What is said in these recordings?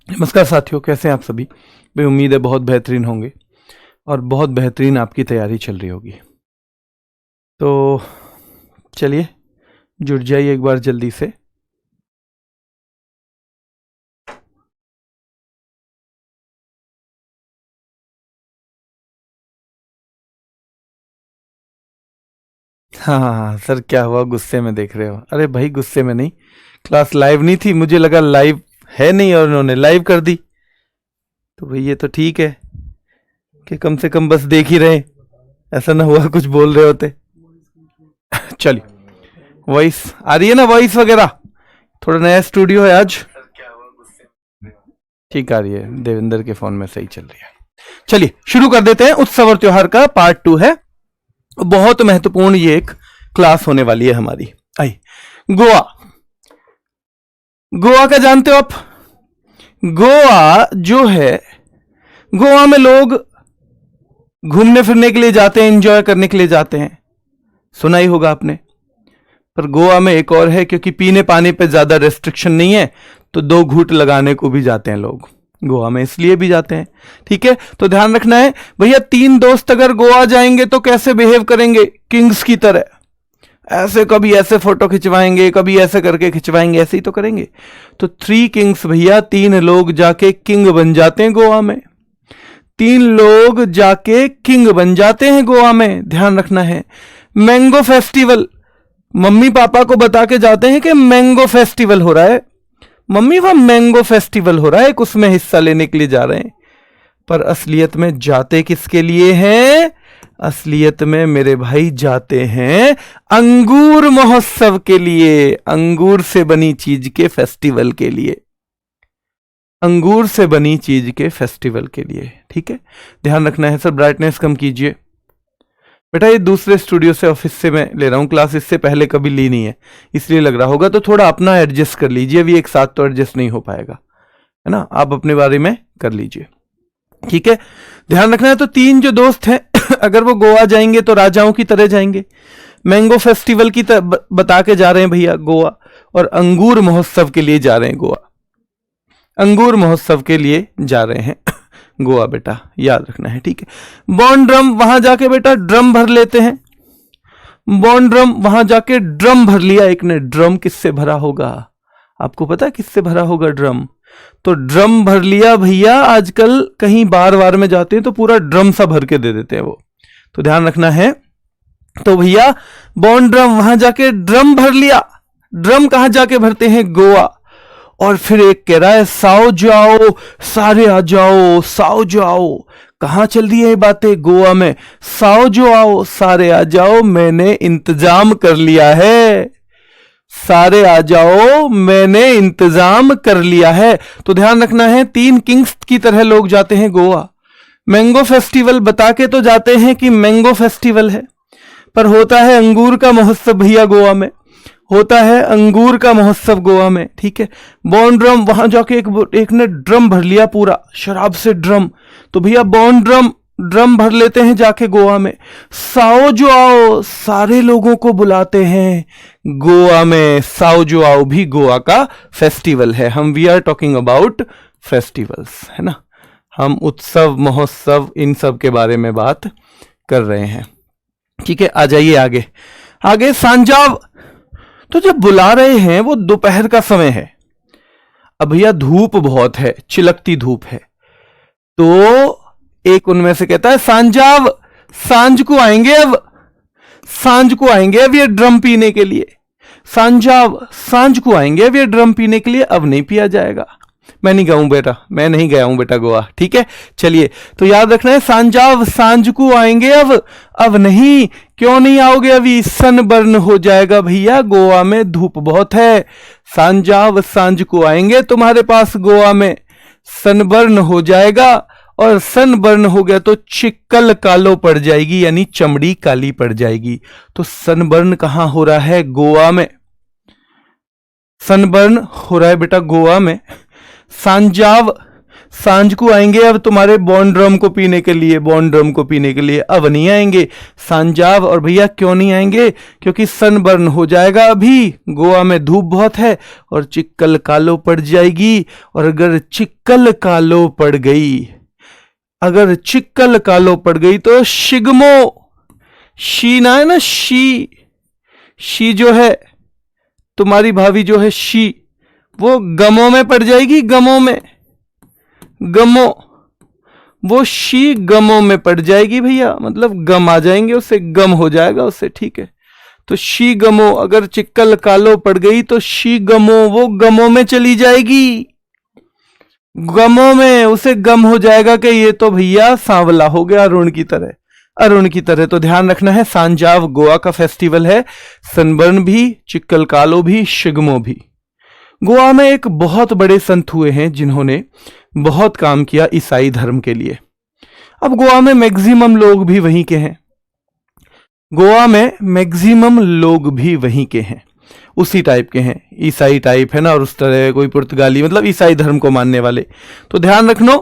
नमस्कार साथियों, कैसे हैं आप सभी। मैं उम्मीद है बहुत बेहतरीन होंगे और बहुत बेहतरीन आपकी तैयारी चल रही होगी। तो चलिए जुड़ जाइए एक बार जल्दी से। हाँ सर, क्या हुआ, गुस्से में देख रहे हो? अरे भाई गुस्से में नहीं, क्लास लाइव नहीं थी, मुझे लगा लाइव है नहीं और उन्होंने लाइव कर दी। तो भाई ये तो ठीक है कि कम से कम बस देख ही रहे, ऐसा ना हुआ कुछ बोल रहे होते। चलिए, वॉइस आ रही है ना, वॉइस वगैरह? थोड़ा नया स्टूडियो है आज, ठीक आ रही है, देवेंद्र के फोन में सही चल रही है। चलिए शुरू कर देते हैं। उत्सव और त्योहार का पार्ट 2 है, बहुत महत्वपूर्ण ये एक क्लास होने वाली है हमारी। आई, गोवा। गोवा का जानते हो आप? गोवा जो है, गोवा में लोग घूमने फिरने के लिए जाते हैं, एंजॉय करने के लिए जाते हैं, सुना ही होगा आपने। पर गोवा में एक और है, क्योंकि पीने पानी पे ज्यादा रेस्ट्रिक्शन नहीं है, तो 2 घूंट लगाने को भी जाते हैं लोग गोवा में, इसलिए भी जाते हैं। ठीक है, तो ध्यान रखना है भैया, 3 दोस्त अगर गोवा जाएंगे तो कैसे बिहेव करेंगे? किंग्स की तरह, ऐसे कभी ऐसे फोटो खिंचवाएंगे, कभी ऐसे करके खिंचवाएंगे, ऐसे ही तो करेंगे। तो 3 किंग्स भैया, 3 लोग जाके किंग बन जाते हैं गोवा में। 3 लोग जाके किंग बन जाते हैं गोवा में, ध्यान रखना है। मैंगो फेस्टिवल, मम्मी पापा को बता के जाते हैं कि मैंगो फेस्टिवल हो रहा है, मम्मी वह मैंगो फेस्टिवल हो रहा है, उसमें हिस्सा लेने के लिए जा रहे हैं। पर असलियत में जाते किसके लिए हैं? असलियत में मेरे भाई जाते हैं अंगूर महोत्सव के लिए, अंगूर से बनी चीज के फेस्टिवल के लिए, अंगूर से बनी चीज के फेस्टिवल के लिए। ठीक है, ध्यान रखना है। सर ब्राइटनेस कम कीजिए बेटा, ये दूसरे स्टूडियो से, ऑफिस से मैं ले रहा हूं क्लास, इससे पहले कभी ली नहीं है, इसलिए लग रहा होगा। तो थोड़ा अपना एडजस्ट कर लीजिए, अभी एक साथ तो एडजस्ट नहीं हो पाएगा, है ना, आप अपने बारे में कर लीजिए। ठीक है, ध्यान रखना है। तो 3 जो दोस्त हैं अगर वो गोवा जाएंगे तो राजाओं की तरह जाएंगे, मैंगो फेस्टिवल की बता के जा रहे हैं भैया गोवा, और अंगूर महोत्सव के लिए जा रहे हैं गोवा, अंगूर महोत्सव के लिए जा रहे हैं गोवा, बेटा याद रखना है। ठीक है, बॉन्ड ड्रम, वहां जाके बेटा ड्रम भर लेते हैं, बॉन्ड ड्रम, वहां जाके ड्रम भर लिया एक ने। ड्रम किससे भरा होगा? आपको पता है किससे भरा होगा ड्रम? तो ड्रम भर लिया भैया, आजकल कहीं बार बार में जाते हैं तो पूरा ड्रम सा भर के दे देते हैं वो, तो ध्यान रखना है। तो भैया बॉन्ड ड्रम, वहां जाके ड्रम भर लिया। ड्रम कहां जाके भरते हैं? गोवा। और फिर एक कह रहा है साओ जाओ, सारे आ जाओ, साओ जाओ। कहां चल रही है बातें? गोवा में। साओ जो आओ, सारे आ जाओ, मैंने इंतजाम कर लिया है, सारे आ जाओ, मैंने इंतजाम कर लिया है। तो ध्यान रखना है, 3 किंग्स की तरह लोग जाते हैं गोवा। मैंगो फेस्टिवल बता के तो जाते हैं कि मैंगो फेस्टिवल है, पर होता है अंगूर का महोत्सव भैया गोवा में, होता है अंगूर का महोत्सव गोवा में। ठीक है, बॉन्ड ड्रम, वहां जाके एक ने ड्रम भर लिया पूरा शराब से ड्रम, तो भैया बॉन्ड ड्रम भर लेते हैं जाके गोवा में। साओ जो आओ, सारे लोगों को बुलाते हैं गोवा में। साओ जो आओ भी गोवा का फेस्टिवल है। हम we are talking about festivals, है ना, हम उत्सव महोत्सव इन सब के बारे में बात कर रहे हैं। ठीक है, आ जाइए आगे। आगे सांजाव, तो जब बुला रहे हैं वो दोपहर का समय है, अब भैया धूप बहुत है, चिलकती धूप है, तो एक उनमें से कहता है सांजाव, सांझ को आएंगे अब, सांझ को आएंगे अब ये ड्रम पीने के लिए। सांजाव, सांझ को आएंगे अब ये ड्रम पीने के लिए, अब नहीं पिया जाएगा। मैं नहीं गया बेटा, मैं नहीं गया हूं बेटा गोवा। ठीक है, चलिए तो याद रखना है सांजाव सांझ को आएंगे। अब नहीं, क्यों नहीं आओगे? अभी सनबर्न हो जाएगा भैया, गोवा में धूप बहुत है। सांजाव सांझ को आएंगे तुम्हारे पास, गोवा में सनबर्न हो जाएगा, और सनबर्न हो गया तो चिक्कल कालो पड़ जाएगी, यानी चमड़ी काली पड़ जाएगी। तो सनबर्न कहां हो रहा है? गोवा में। सनबर्न हो रहा है बेटा गोवा में। सांजाव सांझ को आएंगे अब तुम्हारे बॉन्ड रम को पीने के लिए, बॉन्ड रम को पीने के लिए। अब नहीं आएंगे सांजाव। और भैया क्यों नहीं आएंगे? क्योंकि सनबर्न हो जाएगा, अभी गोवा में धूप बहुत है और चिक्कल कालो पड़ जाएगी। और अगर चिक्कल कालो पड़ गई, अगर चिक्कल कालो पड़ गई तो शिगमो, शी ना है ना, शी जो है तुम्हारी भाभी जो है शी, वो गमों में पड़ जाएगी, गमों में, गमों, वो शी गमों में पड़ जाएगी भैया, मतलब गम आ जाएंगे उससे, गम हो जाएगा उससे। ठीक है, तो शी गमो, अगर चिक्कल कालो पड़ गई तो शी गमो, वो गमों में चली जाएगी, गमों में उसे गम हो जाएगा कि ये तो भैया सांवला हो गया, अरुण की तरह, अरुण की तरह। तो ध्यान रखना है, सांजाव गोवा का फेस्टिवल है, सनबर्न भी, चिक्कल कालो भी, शिगमो भी। गोवा में एक बहुत बड़े संत हुए हैं जिन्होंने बहुत काम किया ईसाई धर्म के लिए। अब गोवा में मैक्सिमम लोग भी वहीं के हैं, गोवा में मैक्सिमम लोग भी वहीं के हैं, उसी टाइप के हैं, ईसाई टाइप है ना, और उस तरह कोई पुर्तगाली, मतलब ईसाई धर्म को मानने वाले। तो ध्यान रखना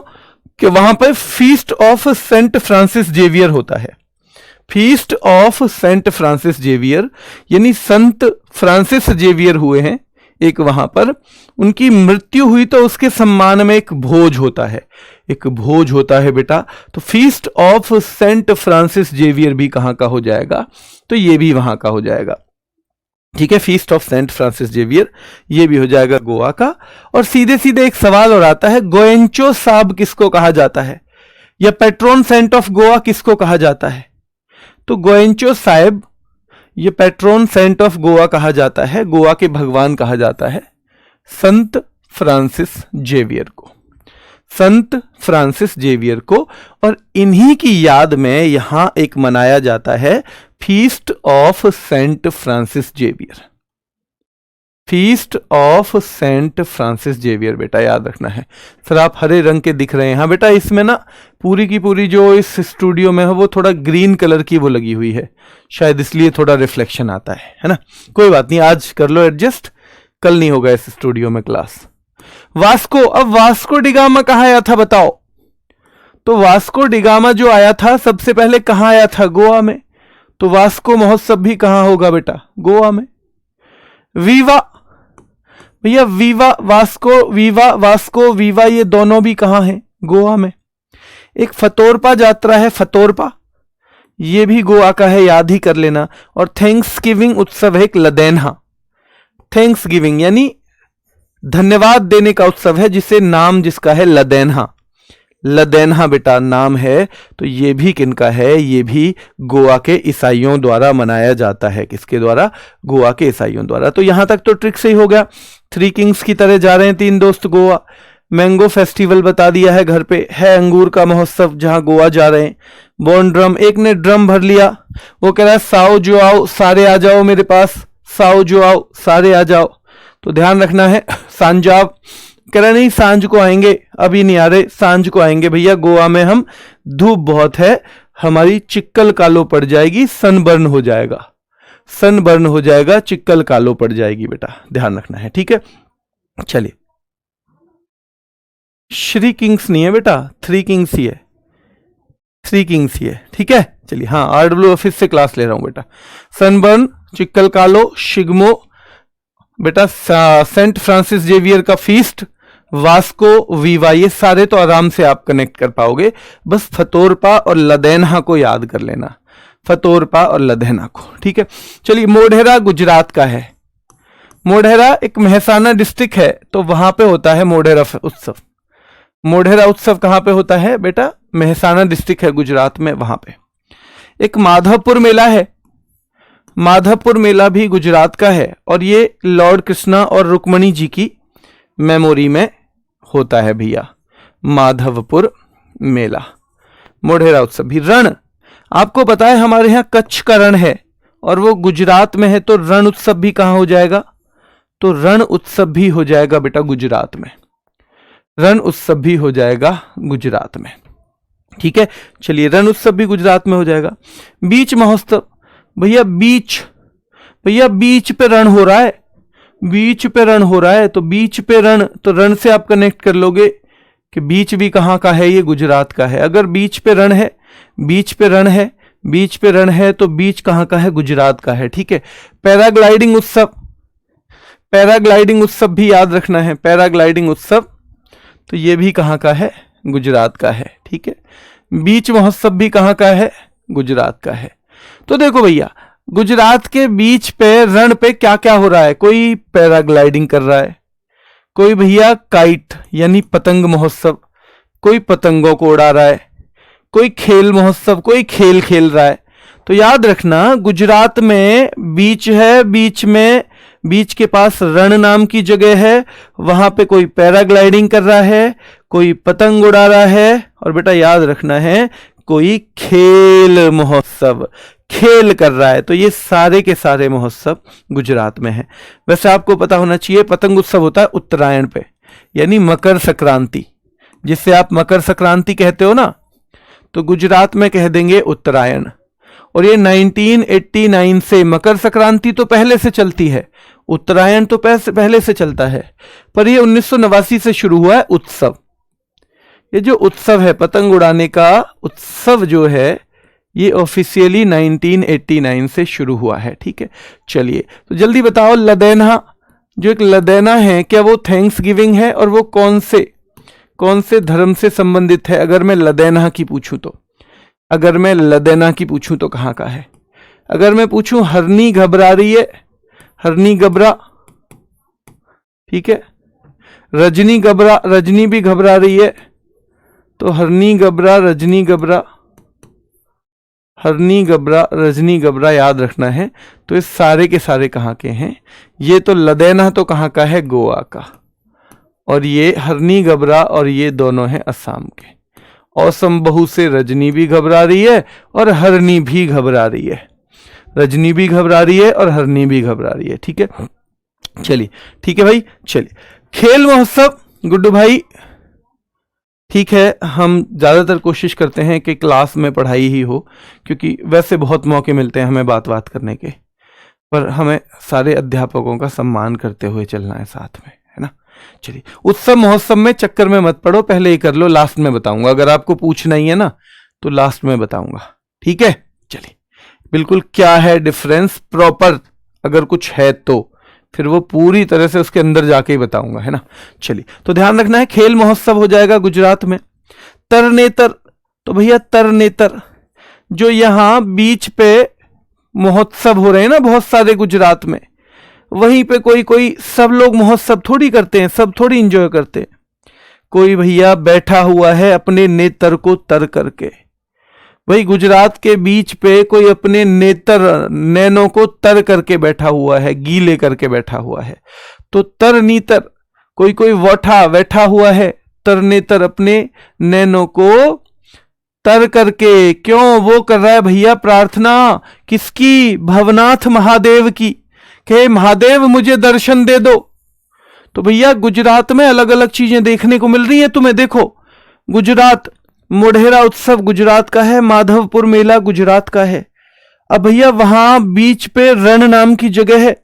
कि वहां पर feast of Saint Francis Xavier होता है। Feast of Saint Francis Xavier, यानी संत फ्रांसिस जेवियर हुए हैं एक वहां पर, उनकी मृत्यु हुई तो उसके सम्मान में एक भोज होता है, एक भोज होता है बेटा। तो feast of Saint Francis Xavier भी कहां का हो जाएगा? तो ये भी वहां का हो जाएगा। ठीक है, feast of Saint Francis Xavier ये भी हो जाएगा गोवा का। और सीधे सीधे एक सवाल और आता है, गोएंचो साहब किसको कहा जाता है, या पेट्रोन सेंट ऑफ गोवा किसको कहा जाता है? तो गोएंचो साहब, ये पेट्रोन सेंट ऑफ गोवा कहा जाता है, गोवा के भगवान कहा जाता है संत फ्रांसिस जेवियर को, संत फ्रांसिस जेवियर को। और इन्हीं की याद में यहां एक मनाया जाता है feast of Saint Francis Xavier, feast of Saint Francis Xavier. बेटा याद रखना है। सर आप हरे रंग के दिख रहे हैं, हाँ बेटा इसमें ना पूरी की पूरी जो इस स्टूडियो में है वो थोड़ा ग्रीन कलर की वो लगी हुई है, शायद इसलिए थोड़ा रिफ्लेक्शन आता है ना। कोई बात नहीं, आज कर लो एडजस्ट, कल नहीं होगा इस स्टूडियो में क्लास। वास्को, अब वास्को डिगामा कहाँ आया था बताओ? तो वास्को डिगामा जो आया था सबसे पहले कहाँ आया था? गोवा में। तो वास्को महोत्सव भी कहाँ होगा बेटा? गोवा में। वीवा भैया, Viva Vasco, Viva Vasco, Viva ये दोनों भी कहाँ हैं? गोवा में। एक फतोरपा यात्रा है, फतोरपा, ये भी गोवा का है, याद ही कर लेना। और थैंक्स गिविंग उत्सव है एक लदेन्हा, थैंक्स गिविंग यानी धन्यवाद देने का उत्सव है, जिसे नाम जिसका है लदेन्हा, लदेन्हा बेटा नाम है। तो ये भी किनका है? ये भी गोवा के ईसाइयों द्वारा मनाया जाता है। किसके द्वारा? गोवा के ईसाइयों द्वारा। तो यहां तक तो ट्रिक सही हो गया। थ्री किंग्स की तरह जा रहे हैं तीन दोस्त गोवा। मैंगो फेस्टिवल बता दिया है, घर पे है अंगूर का महोत्सव जहां गोवा जा रहे हैं। बॉन ड्रम, एक ने ड्रम भर लिया, वो कह रहा है साओ जो आओ सारे आ जाओ मेरे पास, साओ जो आओ सारे आ जाओ। तो ध्यान रखना है। सांजाव कह रहे नहीं सांझ को आएंगे, अभी नहीं आ रहे, सांझ को आएंगे भैया, गोवा में हम, धूप बहुत है, हमारी चिक्कल कालो पड़ जाएगी, सनबर्न हो जाएगा, सनबर्न हो जाएगा, चिक्कल कालो पड़ जाएगी बेटा, ध्यान रखना है। ठीक है, चलिए। श्री किंग्स नहीं है बेटा, थ्री किंग्स ही है, थ्री किंग्स ही है। ठीक है, चलिए। हाँ, RW ऑफिस से क्लास ले रहा हूं बेटा। सनबर्न, चिक्कल कालो, शिगमो बेटा, सेंट फ्रांसिस जेवियर का फीस्ट, वास्को, वीवा, ये सारे तो आराम से आप कनेक्ट कर पाओगे। बस फतोरपा और लदेन्हा को याद कर लेना, फतोरपा और लदेन्हा को। ठीक है, चलिए। मोढेरा गुजरात का है, मोढेरा एक मेहसाना डिस्ट्रिक्ट है, तो वहां पे होता है मोढेरा उत्सव। मोढेरा उत्सव कहां पे होता है बेटा? मेहसाना डिस्ट्रिक्ट है गुजरात में, वहां पे। एक माधवपुर मेला है, माधवपुर मेला भी गुजरात का है, और ये लॉर्ड कृष्णा और रुक्मणी जी की मेमोरी में होता है भैया माधवपुर मेला, मोढेरा उत्सव भी। रण, आपको पता है हमारे यहाँ कच्छ का रण है और वो गुजरात में है, तो रण उत्सव भी कहां हो जाएगा? तो रण उत्सव भी हो जाएगा बेटा गुजरात में, रण उत्सव भी हो जाएगा गुजरात में। ठीक है, चलिए रण उत्सव भी गुजरात में हो जाएगा। बीच महोत्सव, भैया बीच पे रण हो रहा है, बीच पे रण हो रहा है, तो बीच पे रण, तो रण से आप कनेक्ट कर लोगे कि बीच भी कहां का है? ये गुजरात का है। अगर बीच पे रण है, बीच पे रण है, बीच पे रण है, तो बीच कहां का है? गुजरात का है। ठीक है, पैराग्लाइडिंग उत्सव, पैराग्लाइडिंग उत्सव भी याद रखना है, पैराग्लाइडिंग उत्सव, तो ये भी कहां का है? गुजरात का है। ठीक है, बीच महोत्सव भी कहां का है? गुजरात का है। तो देखो भैया गुजरात के बीच पे रण पे क्या क्या हो रहा है? कोई पैराग्लाइडिंग कर रहा है, कोई भैया काइट यानी पतंग महोत्सव, कोई पतंगों को उड़ा रहा है, कोई खेल महोत्सव, कोई खेल खेल रहा है। तो याद रखना गुजरात में बीच है, बीच में, बीच के पास रण नाम की जगह है, वहां पे कोई पैराग्लाइडिंग कर रहा है, कोई पतंग उड़ा रहा है, और बेटा याद रखना है कोई खेल महोत्सव खेल कर रहा है। तो ये सारे के सारे महोत्सव गुजरात में है। वैसे आपको पता होना चाहिए पतंग उत्सव होता है उत्तरायण पे, यानी मकर संक्रांति, जिससे आप मकर संक्रांति कहते हो ना, तो गुजरात में कह देंगे उत्तरायण। और ये 1989 से, मकर संक्रांति तो पहले से चलती है, उत्तरायण तो पहले से चलता है, पर ये 1989 से शुरू हुआ है उत्सव। ये जो उत्सव है पतंग उड़ाने का उत्सव जो है, ये ऑफिशियली 1989 से शुरू हुआ है। ठीक है, चलिए तो जल्दी बताओ, लदैना, जो एक लदैना है, क्या वो थैंक्स गिविंग है? और वो कौन से धर्म से संबंधित है? अगर मैं लदैना की पूछूं तो, अगर मैं लदैना की पूछूं तो कहां का है? अगर मैं पूछूं हरनी घबरा रही है, हरनी घबरा, ठीक है, रजनी भी घबरा रही है, तो हरनी घबरा, रजनी घबरा, हरनी घबरा, रजनी घबरा याद रखना है। तो ये सारे के सारे कहाँ के हैं? ये तो लदैना तो कहाँ का है? गोवा का। और ये हरनी घबरा और ये दोनों हैं असम के। औसम बहू से रजनी भी घबरा रही है और हरनी भी घबरा रही है, रजनी भी घबरा रही है और हरनी भी घबरा रही है। ठीक है, चलिए ठीक है भाई, चलिए खेल महोत्सव गुड्डू भाई, ठीक है, हम ज़्यादातर कोशिश करते हैं कि क्लास में पढ़ाई ही हो, क्योंकि वैसे बहुत मौके मिलते हैं हमें बात करने के, पर हमें सारे अध्यापकों का सम्मान करते हुए चलना है साथ में, है ना। चलिए उत्सव महोत्सव में चक्कर में मत पड़ो, पहले ही कर लो, लास्ट में बताऊंगा। अगर आपको पूछना ही है ना तो लास्ट में बताऊंगा, ठीक है। चलिए बिल्कुल क्या है डिफरेंस प्रॉपर, अगर कुछ है तो फिर वो पूरी तरह से उसके अंदर जाके ही बताऊंगा, है ना। चलिए तो ध्यान रखना है, खेल महोत्सव हो जाएगा गुजरात में। तरनेतर, तो भैया तरनेतर जो यहां बीच पे महोत्सव हो रहे हैं ना बहुत सारे गुजरात में, वहीं पे कोई सब लोग महोत्सव थोड़ी करते हैं, सब थोड़ी एंजॉय करते हैं। कोई भैया बैठा हुआ है अपने नेत्र को तर करके, वही गुजरात के बीच पे कोई अपने नैनों को तर करके बैठा हुआ है, गीले करके बैठा हुआ है। तो तरनीतर, कोई वोठा बैठा हुआ है तरनेतर, अपने नैनों को तर करके। क्यों वो कर रहा है भैया प्रार्थना, किसकी? भवनाथ महादेव की, कि महादेव मुझे दर्शन दे दो। तो भैया गुजरात में अलग अलग चीजें देखने को मिल रही हैं तुम्हें। देखो गुजरात, मोढेरा उत्सव गुजरात का है, माधवपुर मेला गुजरात का है। अब भैया वहां बीच पे रण नाम की जगह है,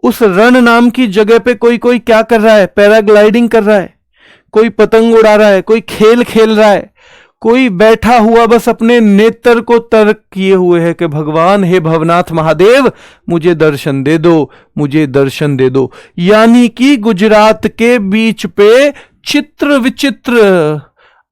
उस रण नाम की जगह पे कोई क्या कर रहा है? पैराग्लाइडिंग कर रहा है, कोई पतंग उड़ा रहा है, कोई खेल खेल रहा है, कोई बैठा हुआ बस अपने नेत्र को तर्क किए हुए है कि भगवान हे भवनाथ महादेव मुझे दर्शन दे दो, मुझे दर्शन दे दो। यानी कि गुजरात के बीच पे चित्र विचित्र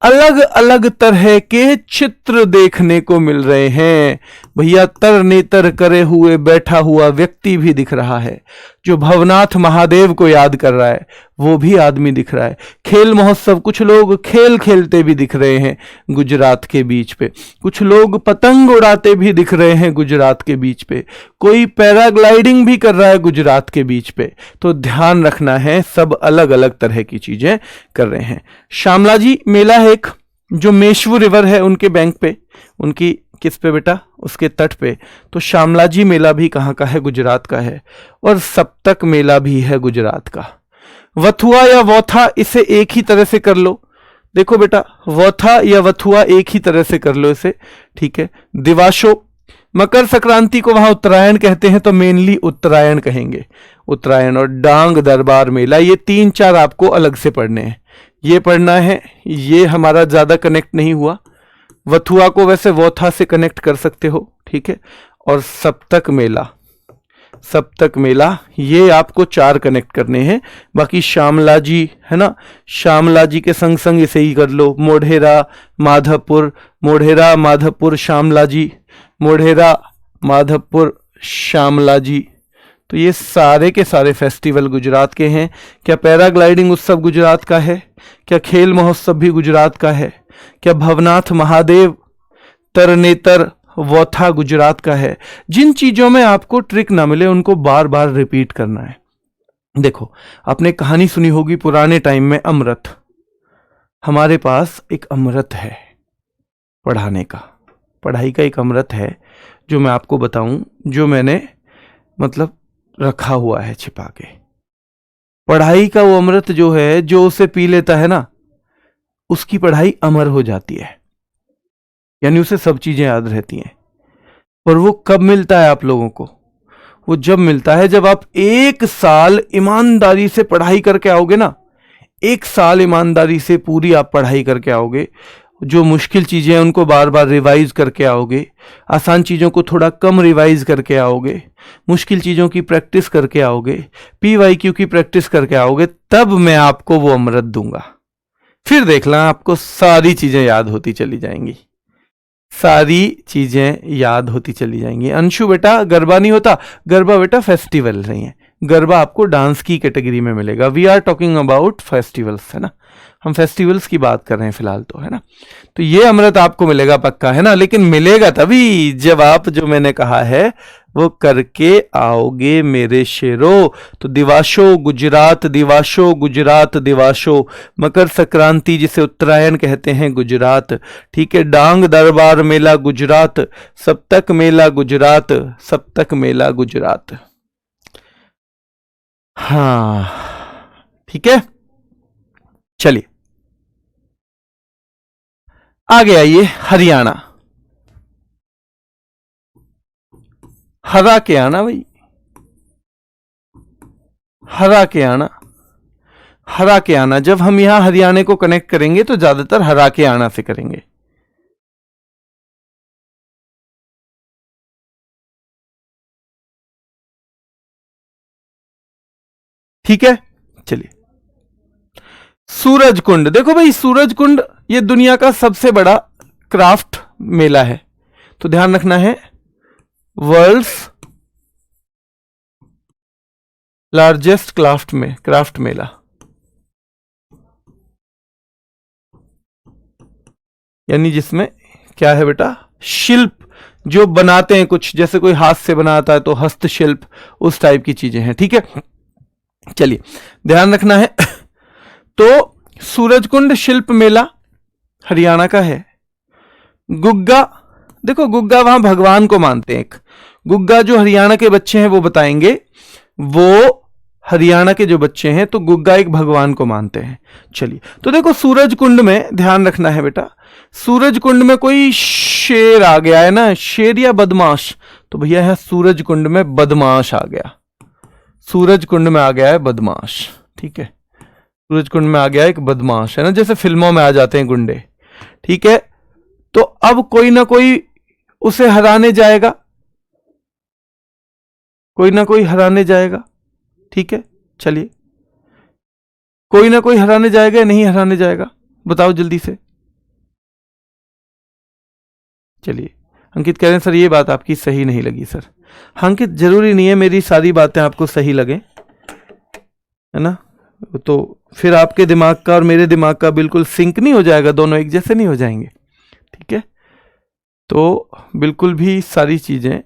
अलग अलग तरह के चित्र देखने को मिल रहे हैं। भैया तर नेतर करे हुए बैठा हुआ व्यक्ति भी दिख रहा है, जो भवनाथ महादेव को याद कर रहा है वो भी आदमी दिख रहा है। खेल महोत्सव, कुछ लोग खेल खेलते भी दिख रहे हैं गुजरात के बीच पे, कुछ लोग पतंग उड़ाते भी दिख रहे हैं गुजरात के बीच पे, कोई पैराग्लाइडिंग भी कर रहा है गुजरात के बीच पे। तो ध्यान रखना है, सब अलग अलग तरह की चीजें कर रहे हैं। शामलाजी मेला है एक, जो मेश्वू रिवर है उनके बैंक पे, उनकी किस पे बेटा, उसके तट पे। तो शामलाजी मेला भी कहाँ का है, गुजरात का है। और सप्तक मेला भी है गुजरात का। वथुआ या वौथा, इसे एक ही तरह से कर लो। देखो बेटा, वौथा या वथुआ एक ही तरह से कर लो इसे, ठीक है। दिवाशो, मकर संक्रांति को वहां उत्तरायण कहते हैं तो मेनली उत्तरायण कहेंगे, उत्तरायण। और डांग दरबार मेला, ये 3-4 आपको अलग से पढ़ने हैं, ये पढ़ना है। ये हमारा ज्यादा कनेक्ट नहीं हुआ। वथुआ को वैसे वौथा से कनेक्ट कर सकते हो, ठीक है। और सप्तक मेला, सप्तक मेला, ये आपको 4 कनेक्ट करने हैं। बाकी शामलाजी है ना, शामलाजी के संग संग इसे ही कर लो। मोढेरा माधवपुर, मोढेरा माधवपुर शामलाजी, मोढेरा माधवपुर शामलाजी। तो ये सारे के सारे फेस्टिवल गुजरात के हैं। क्या पैराग्लाइडिंग उत्सव गुजरात का है? क्या खेल महोत्सव भी गुजरात का है? क्या भवनाथ महादेव तरनेतर वौथा गुजरात का है? जिन चीजों में आपको ट्रिक ना मिले उनको बार बार रिपीट करना है। देखो, आपने कहानी सुनी होगी पुराने टाइम में, अमृत। हमारे पास एक अमृत है पढ़ाने का, पढ़ाई का एक अमृत है जो मैं आपको बताऊं, जो मैंने मतलब रखा हुआ है छिपा के। पढ़ाई का वो अमृत जो है, जो उसे पी लेता है ना, उसकी पढ़ाई अमर हो जाती है, यानी उसे सब चीजें याद रहती हैं। और वो कब मिलता है आप लोगों को? वो जब मिलता है जब आप 1 साल ईमानदारी से पढ़ाई करके आओगे ना, 1 साल ईमानदारी से पूरी आप पढ़ाई करके आओगे। जो मुश्किल चीजें हैं उनको बार बार रिवाइज करके आओगे, आसान चीजों को थोड़ा कम रिवाइज करके आओगे, मुश्किल चीजों की प्रैक्टिस करके आओगे, PYQ की प्रैक्टिस करके आओगे, तब मैं आपको वो अमृत दूंगा। फिर देखना, आपको सारी चीजें याद होती चली जाएंगी, सारी चीजें याद होती चली जाएंगी। अंशु बेटा, गरबा नहीं होता, गरबा बेटा फेस्टिवल नहीं है, गरबा आपको डांस की कैटेगरी में मिलेगा। We are talking about festivals, है ना, हम फेस्टिवल्स की बात कर रहे हैं फिलहाल तो, है ना। तो ये अमृत आपको मिलेगा पक्का, है ना, लेकिन मिलेगा तभी जब आप जो मैंने कहा है वो करके आओगे मेरे शेरों। तो दिवाशो गुजरात, दिवाशो गुजरात, दिवाशो मकर संक्रांति जिसे उत्तरायण कहते हैं गुजरात, ठीक है। डांग दरबार मेला गुजरात, सप्तक मेला गुजरात, सप्तक मेला गुजरात। हाँ ठीक है, चलिए आगे आइए। हरियाणा, हरा के आना भाई, हरा के आना, हरा के आना। जब हम यहां हरियाणा को कनेक्ट करेंगे तो ज्यादातर हरा के आना से करेंगे। ठीक है, चलिए। सूरज कुंड, देखो भाई, सूरज कुंड ये दुनिया का सबसे बड़ा क्राफ्ट मेला है, तो ध्यान रखना है, वर्ल्ड्स लार्जेस्ट क्राफ्ट मेला, यानी जिसमें क्या है बेटा, शिल्प जो बनाते हैं कुछ, जैसे कोई हाथ से बनाता है तो हस्तशिल्प, उस टाइप की चीजें हैं, ठीक है। चलिए ध्यान रखना है। तो सूरजकुंड शिल्प मेला हरियाणा का है। गुग्गा, देखो गुग्गा वहां भगवान को मानते हैं। एक गुग्गा जो हरियाणा के बच्चे हैं वो बताएंगे, वो हरियाणा के जो बच्चे हैं तो गुग्गा एक भगवान को मानते हैं। चलिए, तो देखो सूरज कुंड में ध्यान रखना है बेटा, सूरज कुंड में कोई शेर आ गया है ना, शेर या बदमाश, तो भैया यहां सूरज कुंड में बदमाश आ गया, सूरज कुंड में आ गया है बदमाश, ठीक है। सूरज कुंड में आ गया एक बदमाश, है ना, जैसे फिल्मों में आ जाते हैं गुंडे, ठीक है। तो अब कोई ना कोई उसे हराने जाएगा, कोई ना कोई हराने जाएगा, ठीक है। चलिए, कोई ना कोई हराने जाएगा या नहीं हराने जाएगा, बताओ जल्दी से। चलिए, अंकित कह रहे हैं सर ये बात आपकी सही नहीं लगी सर। अंकित जरूरी नहीं है मेरी सारी बातें आपको सही लगे, है ना, तो फिर आपके दिमाग का और मेरे दिमाग का बिल्कुल सिंक नहीं हो जाएगा, दोनों एक जैसे नहीं हो जाएंगे, ठीक है। तो बिल्कुल भी सारी चीजें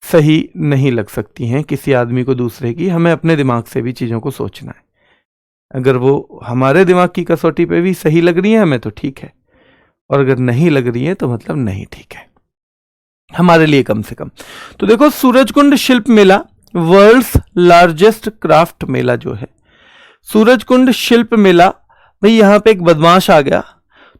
सही नहीं लग सकती हैं किसी आदमी को दूसरे की, हमें अपने दिमाग से भी चीजों को सोचना है। अगर वो हमारे दिमाग की कसौटी पे भी सही लग रही है हमें तो ठीक है, और अगर नहीं लग रही है तो मतलब नहीं ठीक है हमारे लिए कम से कम। तो देखो सूरजकुंड शिल्प मेला वर्ल्ड्स लार्जेस्ट क्राफ्ट मेला जो है सूरजकुंड शिल्प मेला, भाई यहां पे एक बदमाश आ गया।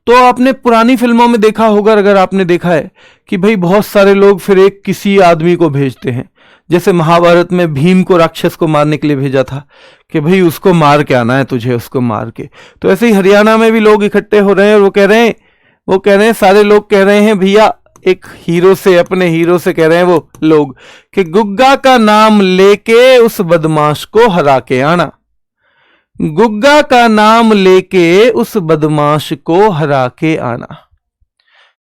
तो आपने पुरानी फिल्मों में देखा होगा, अगर आपने देखा है कि भाई बहुत सारे लोग फिर एक किसी आदमी को भेजते हैं, जैसे महाभारत में भीम को राक्षस को मारने के लिए भेजा था कि भाई उसको मार के आना है तुझे, उसको मार के। तो ऐसे ही हरियाणा में भी लोग इकट्ठे हो रहे हैं और वो कह रहे हैं सारे लोग कह रहे हैं भैया एक हीरो से, अपने हीरो से कह रहे हैं वो लोग कि गुग्गा का नाम लेके उस बदमाश को हरा के आना, गुग्गा का नाम लेके उस बदमाश को हरा के आना,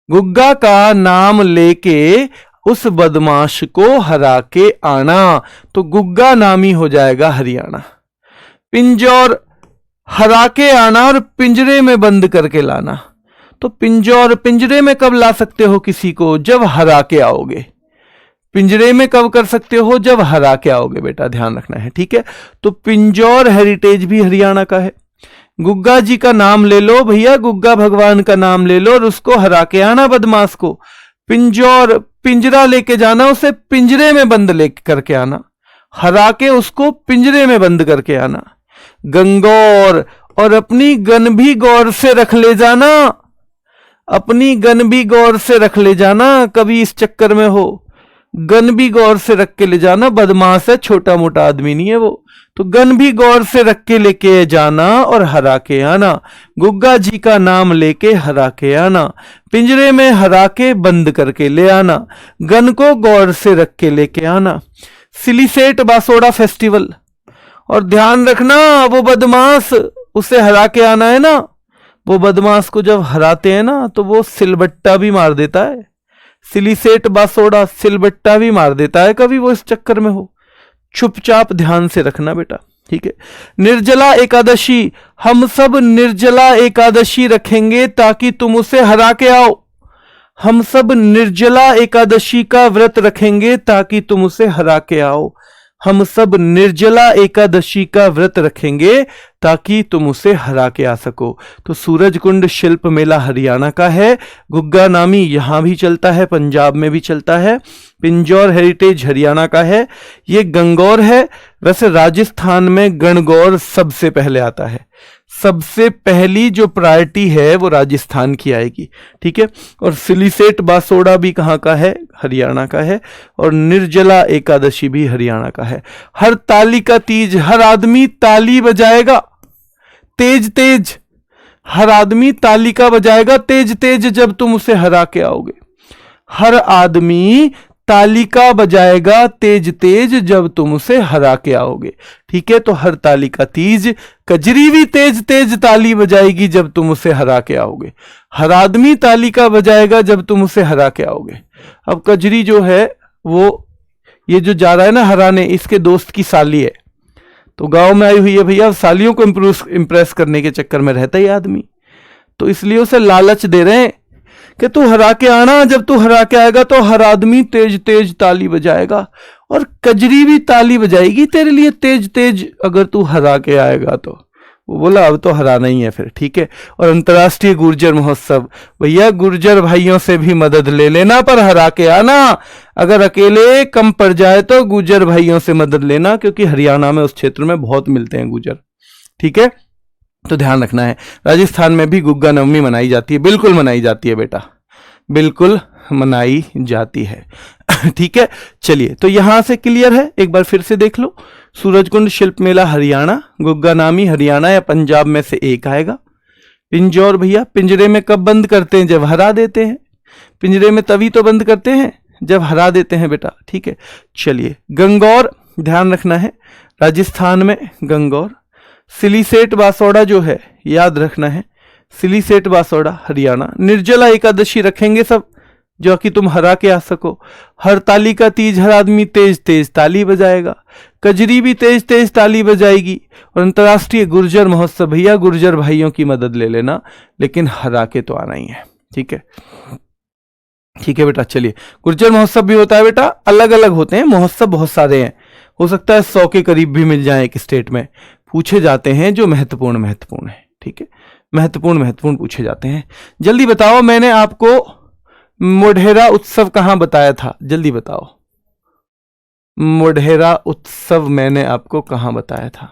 गुग्गा का नाम लेके उस बदमाश को हरा के आना। तो गुग्गा नामी हो जाएगा हरियाणा। पिंजौर हरा के आना और पिंजरे में बंद करके लाना। तो पिंजौर पिंजरे में कब ला सकते हो किसी को, जब हरा के आओगे। पिंजरे में कब कर सकते हो, जब हरा के आओगे, बेटा ध्यान रखना है, ठीक है। तो पिंजौर हेरिटेज भी हरियाणा का है। गुग्गा जी का नाम ले लो भैया, गुग्गा भगवान का नाम ले लो और उसको हरा के आना बदमाश को। पिंजौर पिंजरा लेके जाना, उसे पिंजरे में बंद लेके करके आना, हरा के उसको पिंजरे में बंद करके आना। गंगौर, और अपनी गन भी गौर से रख ले जाना, अपनी गन भी गौर से रख ले जाना, कभी इस चक्कर में हो गन भी गौर से रख के ले जाना। बदमाश है, छोटा मोटा आदमी नहीं है वो, तो गन भी गौर से रख के लेके जाना और हरा के आना। गुग्गा जी का नाम लेके हरा के आना, पिंजरे में हरा के बंद करके ले आना, गन को गौर से रख के लेके आना। सिलीसेट बासोड़ा फेस्टिवल, और ध्यान रखना वो बदमाश, उसे हरा के आना है ना, वो बदमाश को जब हराते हैं ना तो वो सिलबट्टा भी मार देता है। सिलीसेट बासोड़ा सिलबट्टा भी मार देता है, कभी वो इस चक्कर में हो। चुपचाप ध्यान से रखना बेटा, ठीक है। निर्जला एकादशी, हम सब निर्जला एकादशी रखेंगे ताकि तुम उसे हरा के आओ। हम सब निर्जला एकादशी का व्रत रखेंगे ताकि तुम उसे हरा के आओ। हम सब निर्जला एकादशी का व्रत रखेंगे ताकि तुम उसे हरा के आ सको। तो सूरजकुंड शिल्प मेला हरियाणा का है। गुग्गा नामी यहां भी चलता है, पंजाब में भी चलता है। पिंजौर हेरिटेज हरियाणा का है। ये गंगौर है, वैसे राजस्थान में गणगौर सबसे पहले आता है। सबसे पहली जो प्रायोरिटी है वो राजस्थान की आएगी, ठीक है। और सिलीसेट बासोड़ा भी कहाँ का है, हरियाणा का है। और निर्जला एकादशी भी हरियाणा का है। हर ताली का तीज, हर आदमी ताली बजाएगा तेज तेज, हर आदमी ताली का बजाएगा तेज तेज जब तुम उसे हरा के आओगे। हर आदमी तालिका बजाएगा तेज तेज जब तुम उसे हरा के आओगे, ठीक है। तो हर ताली का तीज, कजरी भी तेज तेज ताली बजाएगी जब तुम उसे हरा के आओगे। हर आदमी तालिका बजाएगा जब तुम उसे हरा के आओगे। अब कजरी जो है वो, ये जो जा रहा है ना हराने, इसके दोस्त की साली है, तो गांव में आई हुई है भैया। सालियों को इंप्रेस करने के चक्कर में रहता ही आदमी, तो इसलिए उसे लालच दे रहे हैं कि तू हरा के आना, जब तू हरा के आएगा तो हर आदमी तेज तेज ताली बजाएगा और कजरी भी ताली बजाएगी तेरे लिए तेज तेज, अगर तू हरा के आएगा तो। वो बोला अब तो हराना ही है फिर, ठीक है। और अंतर्राष्ट्रीय गुर्जर महोत्सव, भैया गुर्जर भाइयों से भी मदद ले लेना पर हरा के आना। अगर अकेले कम पड़ जाए तो गुर्जर भाइयों से मदद लेना, क्योंकि हरियाणा में उस क्षेत्र में बहुत मिलते हैं गुर्जर, ठीक है। तो ध्यान रखना है। राजस्थान में भी गुग्गा नवमी मनाई जाती है, बिल्कुल मनाई जाती है बेटा, बिल्कुल मनाई जाती है, ठीक है। चलिए, तो यहां से क्लियर है, एक बार फिर से देख लो। सूरजकुंड शिल्प मेला हरियाणा, गुग्गा नामी हरियाणा या पंजाब में से एक आएगा। पिंजौर भैया पिंजरे में कब बंद करते हैं, जब हरा देते हैं। पिंजरे में तभी तो बंद करते हैं जब हरा देते हैं बेटा, ठीक है। चलिए, गंगौर ध्यान रखना है, राजस्थान में गंगौर। सिलीसेट बासोड़ा जो है याद रखना है, सिलीसेट बासोड़ा हरियाणा। निर्जला एकादशी रखेंगे सब जो कि तुम हरा के आ सको। हर ताली का तीज, हर आदमी तेज तेज ताली बजाएगा। कजरी भी तेज तेज ताली बजाएगी। और अंतर्राष्ट्रीय गुर्जर महोत्सव, भैया गुर्जर भाइयों की मदद ले लेना, लेकिन हरा के तो आना ही है। ठीक है, ठीक है बेटा। चलिए, गुर्जर महोत्सव भी होता है बेटा, अलग अलग होते हैं महोत्सव, बहुत सारे हैं, हो सकता है 100 के करीब भी मिल जाए एक स्टेट में। पूछे जाते हैं जो महत्वपूर्ण है। ठीक है, महत्वपूर्ण पूछे जाते हैं। जल्दी बताओ, मैंने आपको मोढेरा उत्सव कहां बताया था? जल्दी बताओ, मोढेरा उत्सव मैंने आपको कहां बताया था?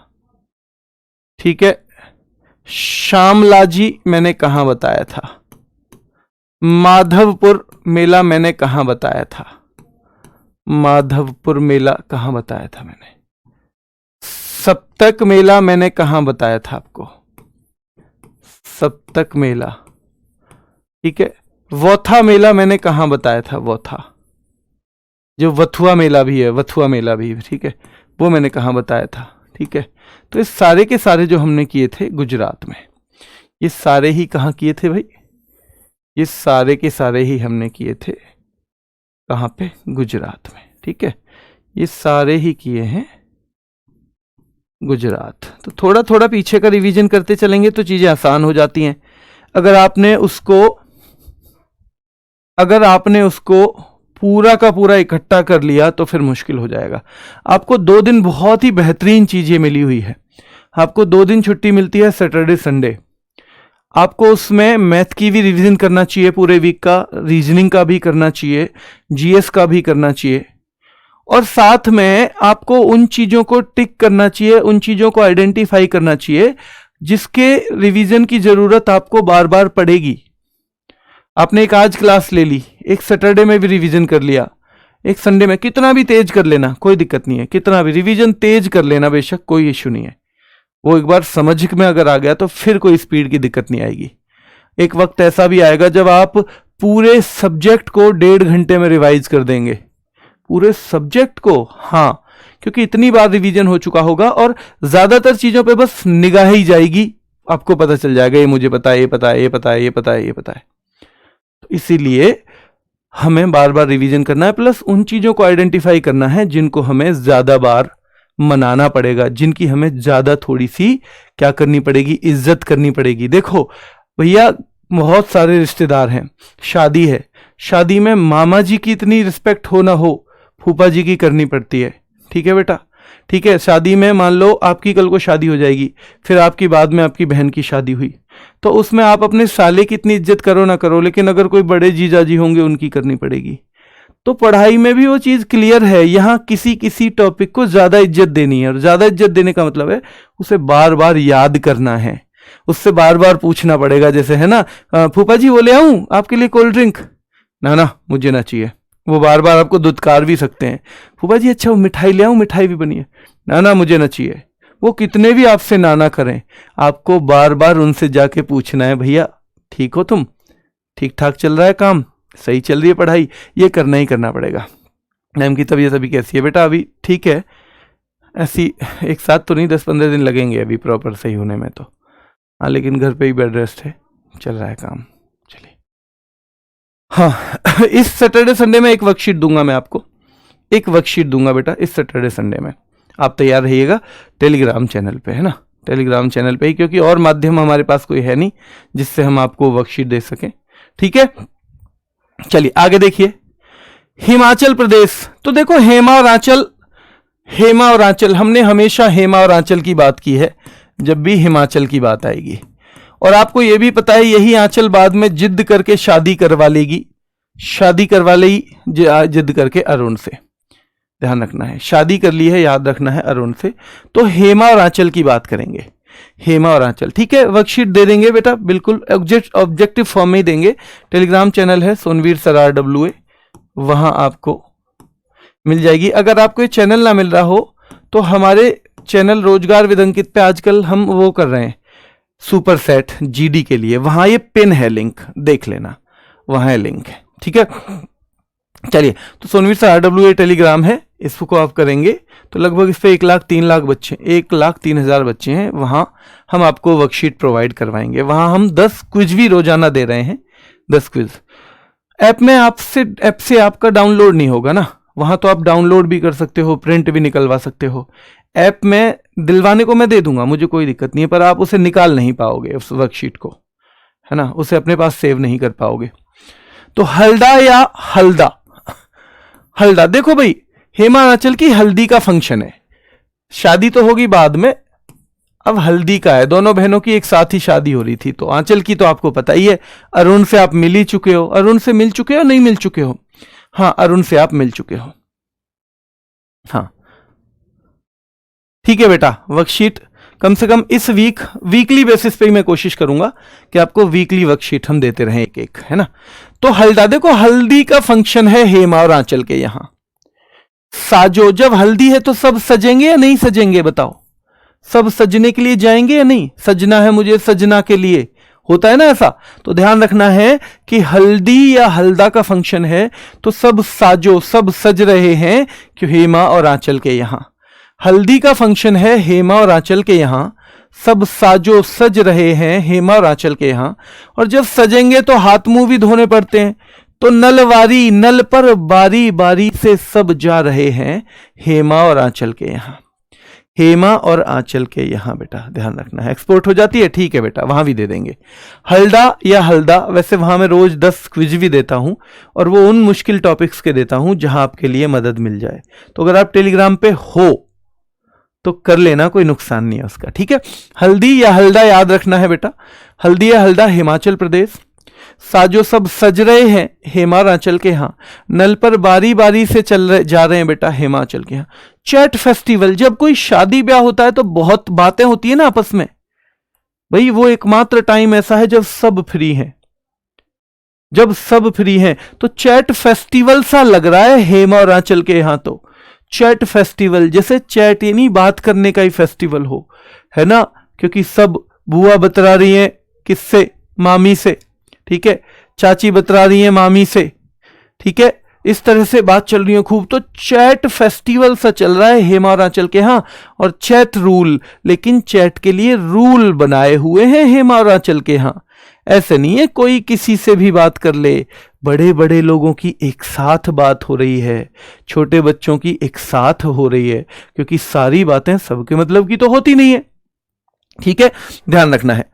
ठीक है, शामलाजी मैंने कहां बताया था? माधवपुर मेला मैंने कहां बताया था? माधवपुर मेला कहां बताया था मैंने? सप्तक मेला मैंने कहां बताया था आपको? सप्तक मेला। ठीक है, वोथा मेला मैंने कहां बताया था? वोथा, जो वथुआ मेला भी है, वथुआ मेला भी, ठीक है, वो मैंने कहां बताया था? ठीक है, तो इस सारे के सारे जो हमने किए थे गुजरात में, ये सारे ही कहां किए थे भाई? ये सारे के सारे ही हमने किए थे कहां पे? गुजरात में। ठीक है, ये सारे ही किए हैं गुजरात। तो थोड़ा थोड़ा पीछे का रिवीजन करते चलेंगे तो चीजें आसान हो जाती हैं। अगर आपने उसको पूरा का पूरा इकट्ठा कर लिया तो फिर मुश्किल हो जाएगा। आपको 2 दिन बहुत ही बेहतरीन चीजें मिली हुई है। आपको 2 दिन छुट्टी मिलती है, सैटरडे संडे। आपको उसमें मैथ की भी रिवीजन करना चाहिए पूरे वीक का, रीजनिंग का भी करना चाहिए, जीएस का भी करना चाहिए, और साथ में आपको उन चीजों को टिक करना चाहिए, उन चीजों को आइडेंटिफाई करना चाहिए जिसके रिवीजन की जरूरत आपको बार बार पड़ेगी। आपने एक आज क्लास ले ली, एक सैटरडे में भी रिवीजन कर लिया, एक संडे में, कितना भी तेज कर लेना, कोई दिक्कत नहीं है, कितना भी रिवीजन तेज कर लेना, बेशक कोई इश्यू नहीं है। वो एक बार समझ में अगर आ गया तो फिर कोई स्पीड की दिक्कत नहीं आएगी। एक वक्त ऐसा भी आएगा जब आप पूरे सब्जेक्ट को 1.5 घंटे में रिवाइज कर देंगे, पूरे सब्जेक्ट को। हाँ, क्योंकि इतनी बार रिवीजन हो चुका होगा और ज्यादातर चीजों पे बस निगाह ही जाएगी, आपको पता चल जाएगा ये मुझे पता है, ये पता है, ये पता है, ये पता है, ये पता है। तो इसीलिए हमें बार बार रिवीजन करना है, प्लस उन चीजों को आइडेंटिफाई करना है जिनको हमें ज्यादा बार मनाना पड़ेगा, जिनकी हमें ज्यादा थोड़ी सी क्या करनी पड़ेगी, इज्जत करनी पड़ेगी। देखो भैया, बहुत सारे रिश्तेदार हैं, शादी है, शादी में मामा जी की इतनी रिस्पेक्ट हो ना हो, फूफा जी की करनी पड़ती है। ठीक है बेटा, ठीक है। शादी में मान लो आपकी कल को शादी हो जाएगी, फिर आपकी बाद में आपकी बहन की शादी हुई, तो उसमें आप अपने साले की इतनी इज्जत करो ना करो, लेकिन अगर कोई बड़े जीजाजी होंगे उनकी करनी पड़ेगी। तो पढ़ाई में भी वो चीज क्लियर है, यहाँ किसी किसी टॉपिक को ज्यादा इज्जत देनी है, और ज्यादा इज्जत देने का मतलब है उसे बार बार याद करना है, उससे बार बार पूछना पड़ेगा। जैसे है ना, फूफा जी वो ले आऊं आपके लिए कोल्ड ड्रिंक? ना ना, मुझे ना चाहिए। वो बार बार आपको दुत्कार भी सकते हैं, फूफा जी अच्छा वो मिठाई ले आऊं, मिठाई भी बनी है? ना ना, मुझे ना चाहिए। वो कितने भी आपसे नाना करें, आपको बार बार उनसे जाके पूछना है, भैया ठीक हो तुम, ठीक ठाक चल रहा है काम, सही चल रही है पढ़ाई? ये करना ही करना पड़ेगा। मैम की तबीयत अभी कैसी है बेटा? अभी ठीक है, ऐसी एक साथ तो नहीं, 10-15 दिन लगेंगे अभी प्रॉपर सही होने में तो। हाँ, लेकिन घर पे ही बेड रेस्ट है, चल रहा है काम। चलिए, हाँ इस सैटरडे संडे में एक वर्कशीट दूंगा मैं आपको, एक वर्कशीट दूंगा बेटा इस सैटरडे संडे में। आप तैयार रहिएगा टेलीग्राम चैनल पे, है ना, टेलीग्राम चैनल पे ही, क्योंकि और माध्यम हमारे पास कोई है नहीं जिससे हम आपको वर्कशीट दे सकें। ठीक है, चलिए आगे देखिए। हिमाचल प्रदेश, तो देखो हेमा और आंचल, हेमा और आंचल, हमने हमेशा हेमा और आंचल की बात की है जब भी हिमाचल की बात आएगी। और आपको यह भी पता है यही आंचल बाद में जिद करके शादी करवा लेगी, शादी करवा लेगी जिद करके अरुण से, ध्यान रखना है, शादी कर ली है, याद रखना है, अरुण से। तो हेमा और आंचल की बात करेंगे, हेमा और आंचल। ठीक है, वर्कशीट दे देंगे बेटा, बिल्कुल ऑब्जेक्टिव फॉर्म में ही देंगे। टेलीग्राम चैनल है सोनवीर सरार WA, वहां आपको मिल जाएगी। अगर आपको ये चैनल ना मिल रहा हो तो हमारे चैनल रोजगार विद अंकित पे आजकल हम वो कर रहे हैं सुपर सेट GD के लिए, वहां ये पिन है, लिंक देख लेना, वहां है लिंक है। ठीक है, चलिए, तो सोनवीर सरार WA टेलीग्राम है, इसको आप करेंगे तो लगभग इस पे 1,03,00,000 बच्चे, 1,03,000 बच्चे हैं, वहां हम आपको वर्कशीट प्रोवाइड करवाएंगे। वहां हम 10 क्विज भी रोजाना दे रहे हैं, 10 क्विज। ऐप से आपका डाउनलोड नहीं होगा ना, वहां तो आप डाउनलोड भी कर सकते हो, प्रिंट भी निकलवा सकते हो। ऐप में दिलवाने को मैं दे दूंगा, मुझे कोई दिक्कत नहीं है, पर आप उसे निकाल नहीं पाओगे उस वर्कशीट को, है ना, उसे अपने पास सेव नहीं कर पाओगे। तो हल्दा या हल्दा, हल्दा देखो भाई, हेमा आंचल की हल्दी का फंक्शन है, शादी तो होगी बाद में, अब हल्दी का है। दोनों बहनों की एक साथ ही शादी हो रही थी, तो आंचल की तो आपको पता ही है, अरुण से आप मिल ही चुके हो। अरुण से मिल चुके हो, नहीं मिल चुके हो? हाँ, अरुण से आप मिल चुके हो। हाँ ठीक है बेटा, वर्कशीट कम से कम इस वीकली बेसिस पे ही मैं कोशिश करूंगा कि आपको वीकली वर्कशीट हम देते रहें एक एक, है ना। तो हल्दा देखो, हल्दी का फंक्शन है हेमा और आंचल के यहां। साजो, जब हल्दी है तो सब सजेंगे या नहीं सजेंगे बताओ? सब सजने के लिए जाएंगे या नहीं? सजना है मुझे, सजना के लिए, होता है ना ऐसा। तो ध्यान रखना है कि हल्दी या हल्दा का फंक्शन है तो सब साजो, सब सज रहे हैं कि हेमा और आंचल के यहां। हल्दी का फंक्शन है हेमा और आंचल के यहां, सब साजो सज रहे हैं हेमा और आंचल के यहां। और जब सजेंगे तो हाथ मुंह भी धोने पड़ते हैं, तो नलवारी, नल पर बारी बारी से सब जा रहे हैं हेमा और आंचल के यहां। हेमा और आंचल के यहां बेटा ध्यान रखना है। एक्सपोर्ट हो जाती है, ठीक है बेटा, वहां भी दे देंगे। हल्दा या हल्दा, वैसे वहां मैं रोज 10 क्विज भी देता हूं, और वो उन मुश्किल टॉपिक्स के देता हूं जहां आपके लिए मदद मिल जाए। तो अगर आप टेलीग्राम पे हो तो कर लेना, कोई नुकसान नहीं है उसका, ठीक है। हल्दी या हल्दा याद रखना है बेटा, हल्दी या हल्दा हिमाचल प्रदेश। साजो सब सज रहे हैं हेमा और आंचल के यहां, नल पर बारी बारी से जा रहे हैं बेटा हिमाचल के यहां। चैट फेस्टिवल, जब कोई शादी ब्याह होता है तो बहुत बातें होती है ना आपस में, भाई वो एकमात्र टाइम ऐसा है जब सब फ्री हैं, जब सब फ्री हैं। तो चैट फेस्टिवल सा लग रहा है हेमा और आंचल के यहां। तो चैट फेस्टिवल, जैसे चैट यानी बात करने का ही फेस्टिवल हो, है ना, क्योंकि सब बुआ बतरा रही हैं किससे, मामी से, ठीक है, चाची बतरा रही हैं मामी से, ठीक है, इस तरह से बात चल रही है खूब। तो चैट फेस्टिवल सा चल रहा है हेमा और आंचल के यहां। और चैट रूल, लेकिन चैट के लिए रूल बनाए हुए हैं हेमा और आंचल के यहां। ऐसे नहीं है कोई किसी से भी बात कर ले, बड़े बड़े लोगों की एक साथ बात हो रही है, छोटे बच्चों की एक साथ हो रही है, क्योंकि सारी बातें सबके मतलब की तो होती नहीं है, ठीक है, ध्यान रखना है।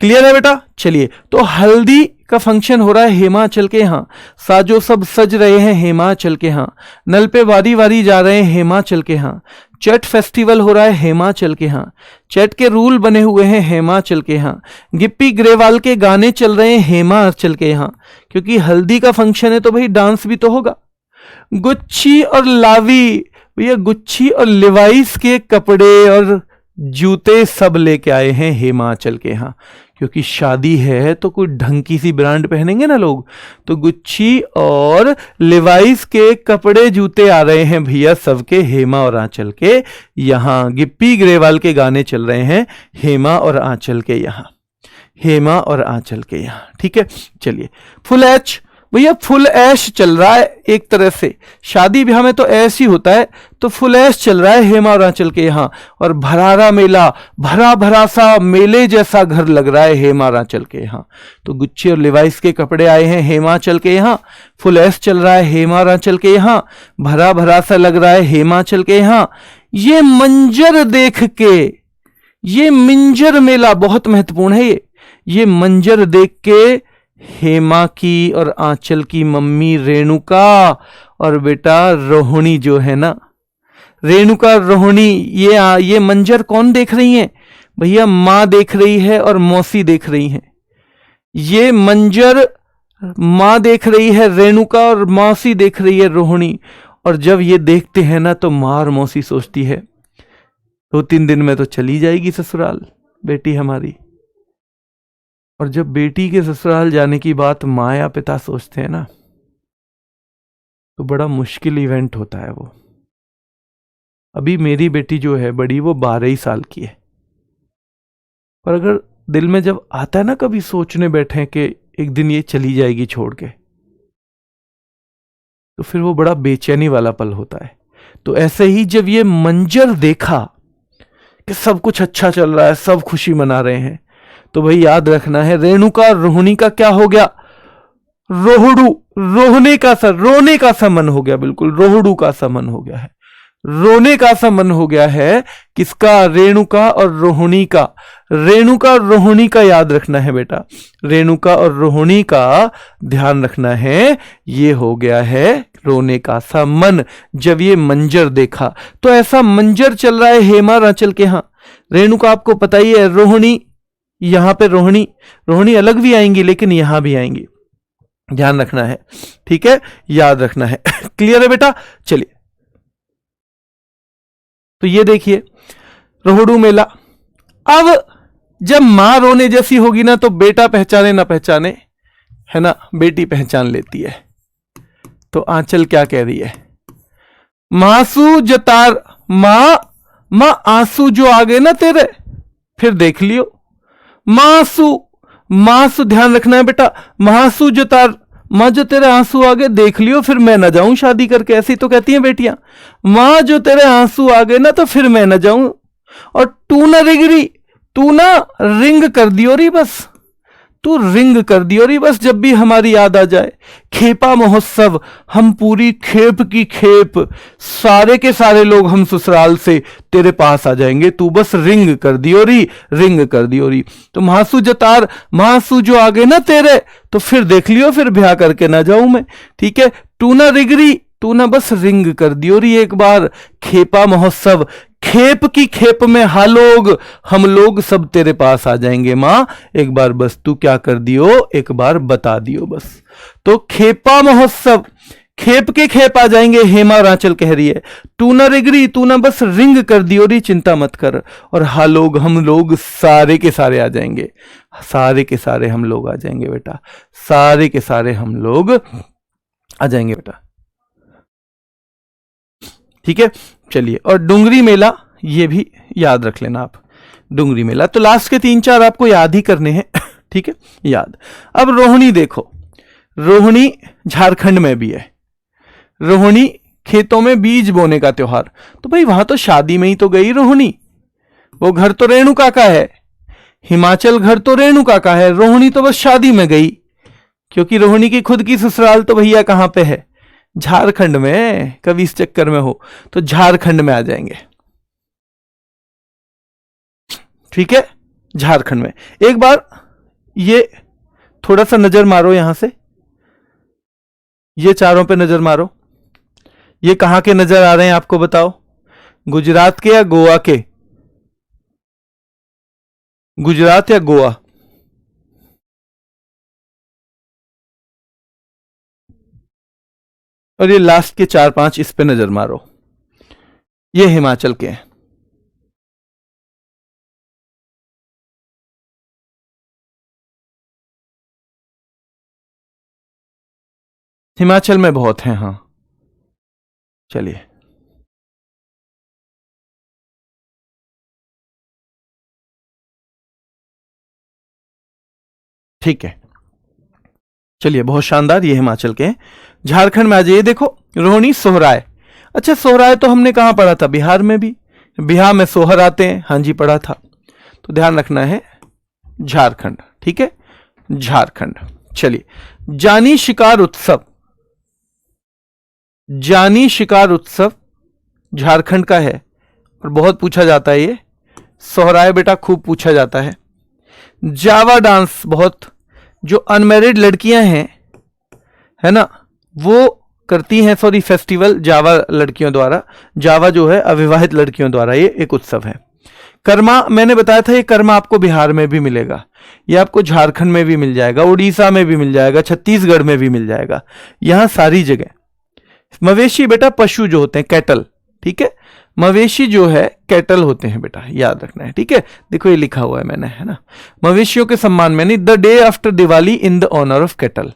क्लियर है बेटा? चलिए, तो हल्दी का फंक्शन हो रहा है हिमाचल के यहां, साजो सब सज रहे हैं हिमाचल के यहां, नल पे वारी वारी जा रहे हैं हिमाचल के यहां। चैट फेस्टिवल हो रहा है हिमाचल के यहां, चैट के रूल बने हुए हैं हिमाचल के यहां। गिप्पी ग्रेवाल के गाने चल रहे हैं हिमाचल के यहां, क्योंकि हल्दी का फंक्शन है तो भाई डांस भी तो होगा। गुच्ची और लावी, भैया गुच्ची और लिवाइस के कपड़े और जूते सब लेके आए हैं हिमाचल के यहां, क्योंकि शादी है तो कोई ढंग की सी ब्रांड पहनेंगे ना लोग। तो गुच्ची और लिवाइस के कपड़े जूते आ रहे हैं भैया सबके हेमा और आंचल के यहां। गिप्पी ग्रेवाल के गाने चल रहे हैं हेमा और आंचल के यहां, हेमा और आंचल के यहां, ठीक है। चलिए, फुल एच, भैया फुल ऐश चल रहा है एक तरह से, शादी ब्याह में तो ऐश ही होता है, तो फुल ऐश चल रहा है हेमा और आंचल के यहां। और भरारा मेला, भरा भरा सा मेले जैसा घर लग रहा है हेमा और आंचल के यहां। तो गुच्ची और लिवाइस के कपड़े आए हैं हिमाचल के यहां, फुल ऐश चल रहा है हेमा और आंचल के यहां, भरा भरा सा लग रहा है हिमाचल के यहां। ये मंजर देख के, ये मिंजर मेला बहुत महत्वपूर्ण है, ये मंजर देख के हेमा की और आंचल की मम्मी रेणुका और बेटा रोहिणी जो है ना, रेणुका रोहिणी, ये मंजर कौन देख रही हैं भैया? मां देख रही है और मौसी देख रही हैं। ये मंजर मां देख रही है रेणुका और मौसी देख रही है रोहिणी। और जब ये देखते हैं ना तो मां और मौसी सोचती है 2-3 दिन में तो चली जाएगी ससुराल बेटी हमारी। और जब बेटी के ससुराल जाने की बात माँ या पिता सोचते हैं ना, तो बड़ा मुश्किल इवेंट होता है वो। अभी मेरी बेटी जो है बड़ी, वो 12 ही साल की है, पर अगर दिल में जब आता है ना कभी सोचने बैठे कि एक दिन ये चली जाएगी छोड़ के, तो फिर वो बड़ा बेचैनी वाला पल होता है। तो ऐसे ही जब ये मंजर देखा कि सब कुछ अच्छा चल रहा है, सब खुशी मना रहे हैं, तो भाई याद रखना है रेणुका और रोहिणी का क्या हो गया, रोहड़ू, रोहने का सा, रोने का सा मन हो गया, बिल्कुल रोहड़ू का सा मन हो गया है, रोने का सा मन हो गया है। किसका? रेणुका और रोहिणी का। रेणुका और रोहिणी का याद रखना है बेटा, रेणुका और रोहिणी का ध्यान रखना है। ये हो गया है रोने का सा मन। जब ये मंजर देखा, तो ऐसा मंजर चल रहा है हेमा रांचल के यहाँ। रेणुका आपको पता ही है, रोहिणी यहां पे, रोहिणी रोहिणी अलग भी आएंगी लेकिन यहां भी आएंगी, ध्यान रखना है, ठीक है, याद रखना है। क्लियर है बेटा? चलिए, तो ये देखिए रोहड़ू मेला। अब जब मां रोने जैसी होगी ना, तो बेटा पहचाने ना पहचाने, है ना, बेटी पहचान लेती है। तो आंचल क्या कह रही है? मासू जतार, मां आंसू जो आ गए ना तेरे, फिर देख लियो। मासू, मासू ध्यान रखना है बेटा, मासू जतार, मां जो तेरे आंसू आ गए देख लियो, फिर मैं ना जाऊं शादी करके। ऐसी तो कहती हैं बेटियां, मां जो तेरे आंसू आ गए ना, तो फिर मैं ना जाऊं। और तू ना रिगरी, तू ना रिंग कर दियो री बस, तू रिंग कर दियो री बस, जब भी हमारी याद आ जाए। खेपा महोत्सव, हम पूरी खेप की खेप, सारे के सारे लोग हम ससुराल से तेरे पास आ जाएंगे, तू बस रिंग कर दियो री, रिंग कर दियो री। तो महासू जतार, महासू जो आ गए ना तेरे, तो फिर देख लियो, फिर ब्याह करके ना जाऊं मैं, ठीक है। तू ना रिगरी, तू ना बस रिंग कर दियो री एक बार। खेपा महोत्सव, खेप की खेप में हम लोग सब तेरे पास आ जाएंगे मां, एक बार बस तू क्या कर दियो, एक बार बता दियो बस। तो खेपा महोत्सव, खेप के खेप आ जाएंगे, हेमा और आंचल कह रही है। तू ना रिगरी, तू ना बस रिंग कर दियो री, चिंता मत कर। और हम लोग सारे के सारे आ जाएंगे, सारे के सारे हम लोग आ जाएंगे बेटा, सारे के सारे हम लोग आ जाएंगे बेटा, ठीक है। चलिए, और डुंगरी मेला, ये भी याद रख लेना आप, डुंगरी मेला। तो लास्ट के 3-4 आपको याद ही करने हैं, ठीक है, याद। अब रोहिणी देखो, रोहिणी झारखंड में भी है। रोहिणी खेतों में बीज बोने का त्योहार, तो भाई वहां तो शादी में ही तो गई रोहिणी, वो घर तो रेणुका का है, हिमाचल घर तो रेणुका का है, रोहिणी तो बस शादी में गई, क्योंकि रोहिणी की खुद की ससुराल तो भैया कहां पे है? झारखंड में। कभी इस चक्कर में हो तो झारखंड में आ जाएंगे, ठीक है, झारखंड में। एक बार ये थोड़ा सा नजर मारो यहां से, ये चारों पे नजर मारो, ये कहां के नजर आ रहे हैं आपको बताओ? गुजरात के या गोवा के? गुजरात या गोवा? और ये लास्ट के 4-5 इस पे नजर मारो, ये हिमाचल के हैं। हिमाचल में बहुत हैं, हाँ। चलिए, ठीक है, चलिए, बहुत शानदार, ये हिमाचल के हैं। झारखंड में आ जाइए, देखो रोहिणी सोहराय। अच्छा, सोहराय तो हमने कहां पढ़ा था? बिहार में भी, बिहार में सोहर आते हैं, हाँ जी पढ़ा था। तो ध्यान रखना है, झारखंड, ठीक है, झारखंड। चलिए, जानी शिकार उत्सव, जानी शिकार उत्सव झारखंड का है और बहुत पूछा जाता है ये। सोहराय बेटा खूब पूछा जाता है। जावा डांस, बहुत जो अनमैरिड लड़कियां हैं, है ना, वो करती हैं, सॉरी, फेस्टिवल जावा लड़कियों द्वारा, जावा जो है अविवाहित लड़कियों द्वारा ये एक उत्सव है। कर्मा, मैंने बताया था, ये कर्मा आपको बिहार में भी मिलेगा, ये आपको झारखंड में भी मिल जाएगा, उड़ीसा में भी मिल जाएगा, छत्तीसगढ़ में भी मिल जाएगा, यहां सारी जगह। मवेशी बेटा पशु जो होते हैं, कैटल, ठीक है, मवेशी जो है कैटल होते हैं बेटा, याद रखना है, ठीक है। देखो ये लिखा हुआ है मैंने, है ना, मवेशियों के सम्मान में, नहीं, the day after Diwali in the honour of cattle,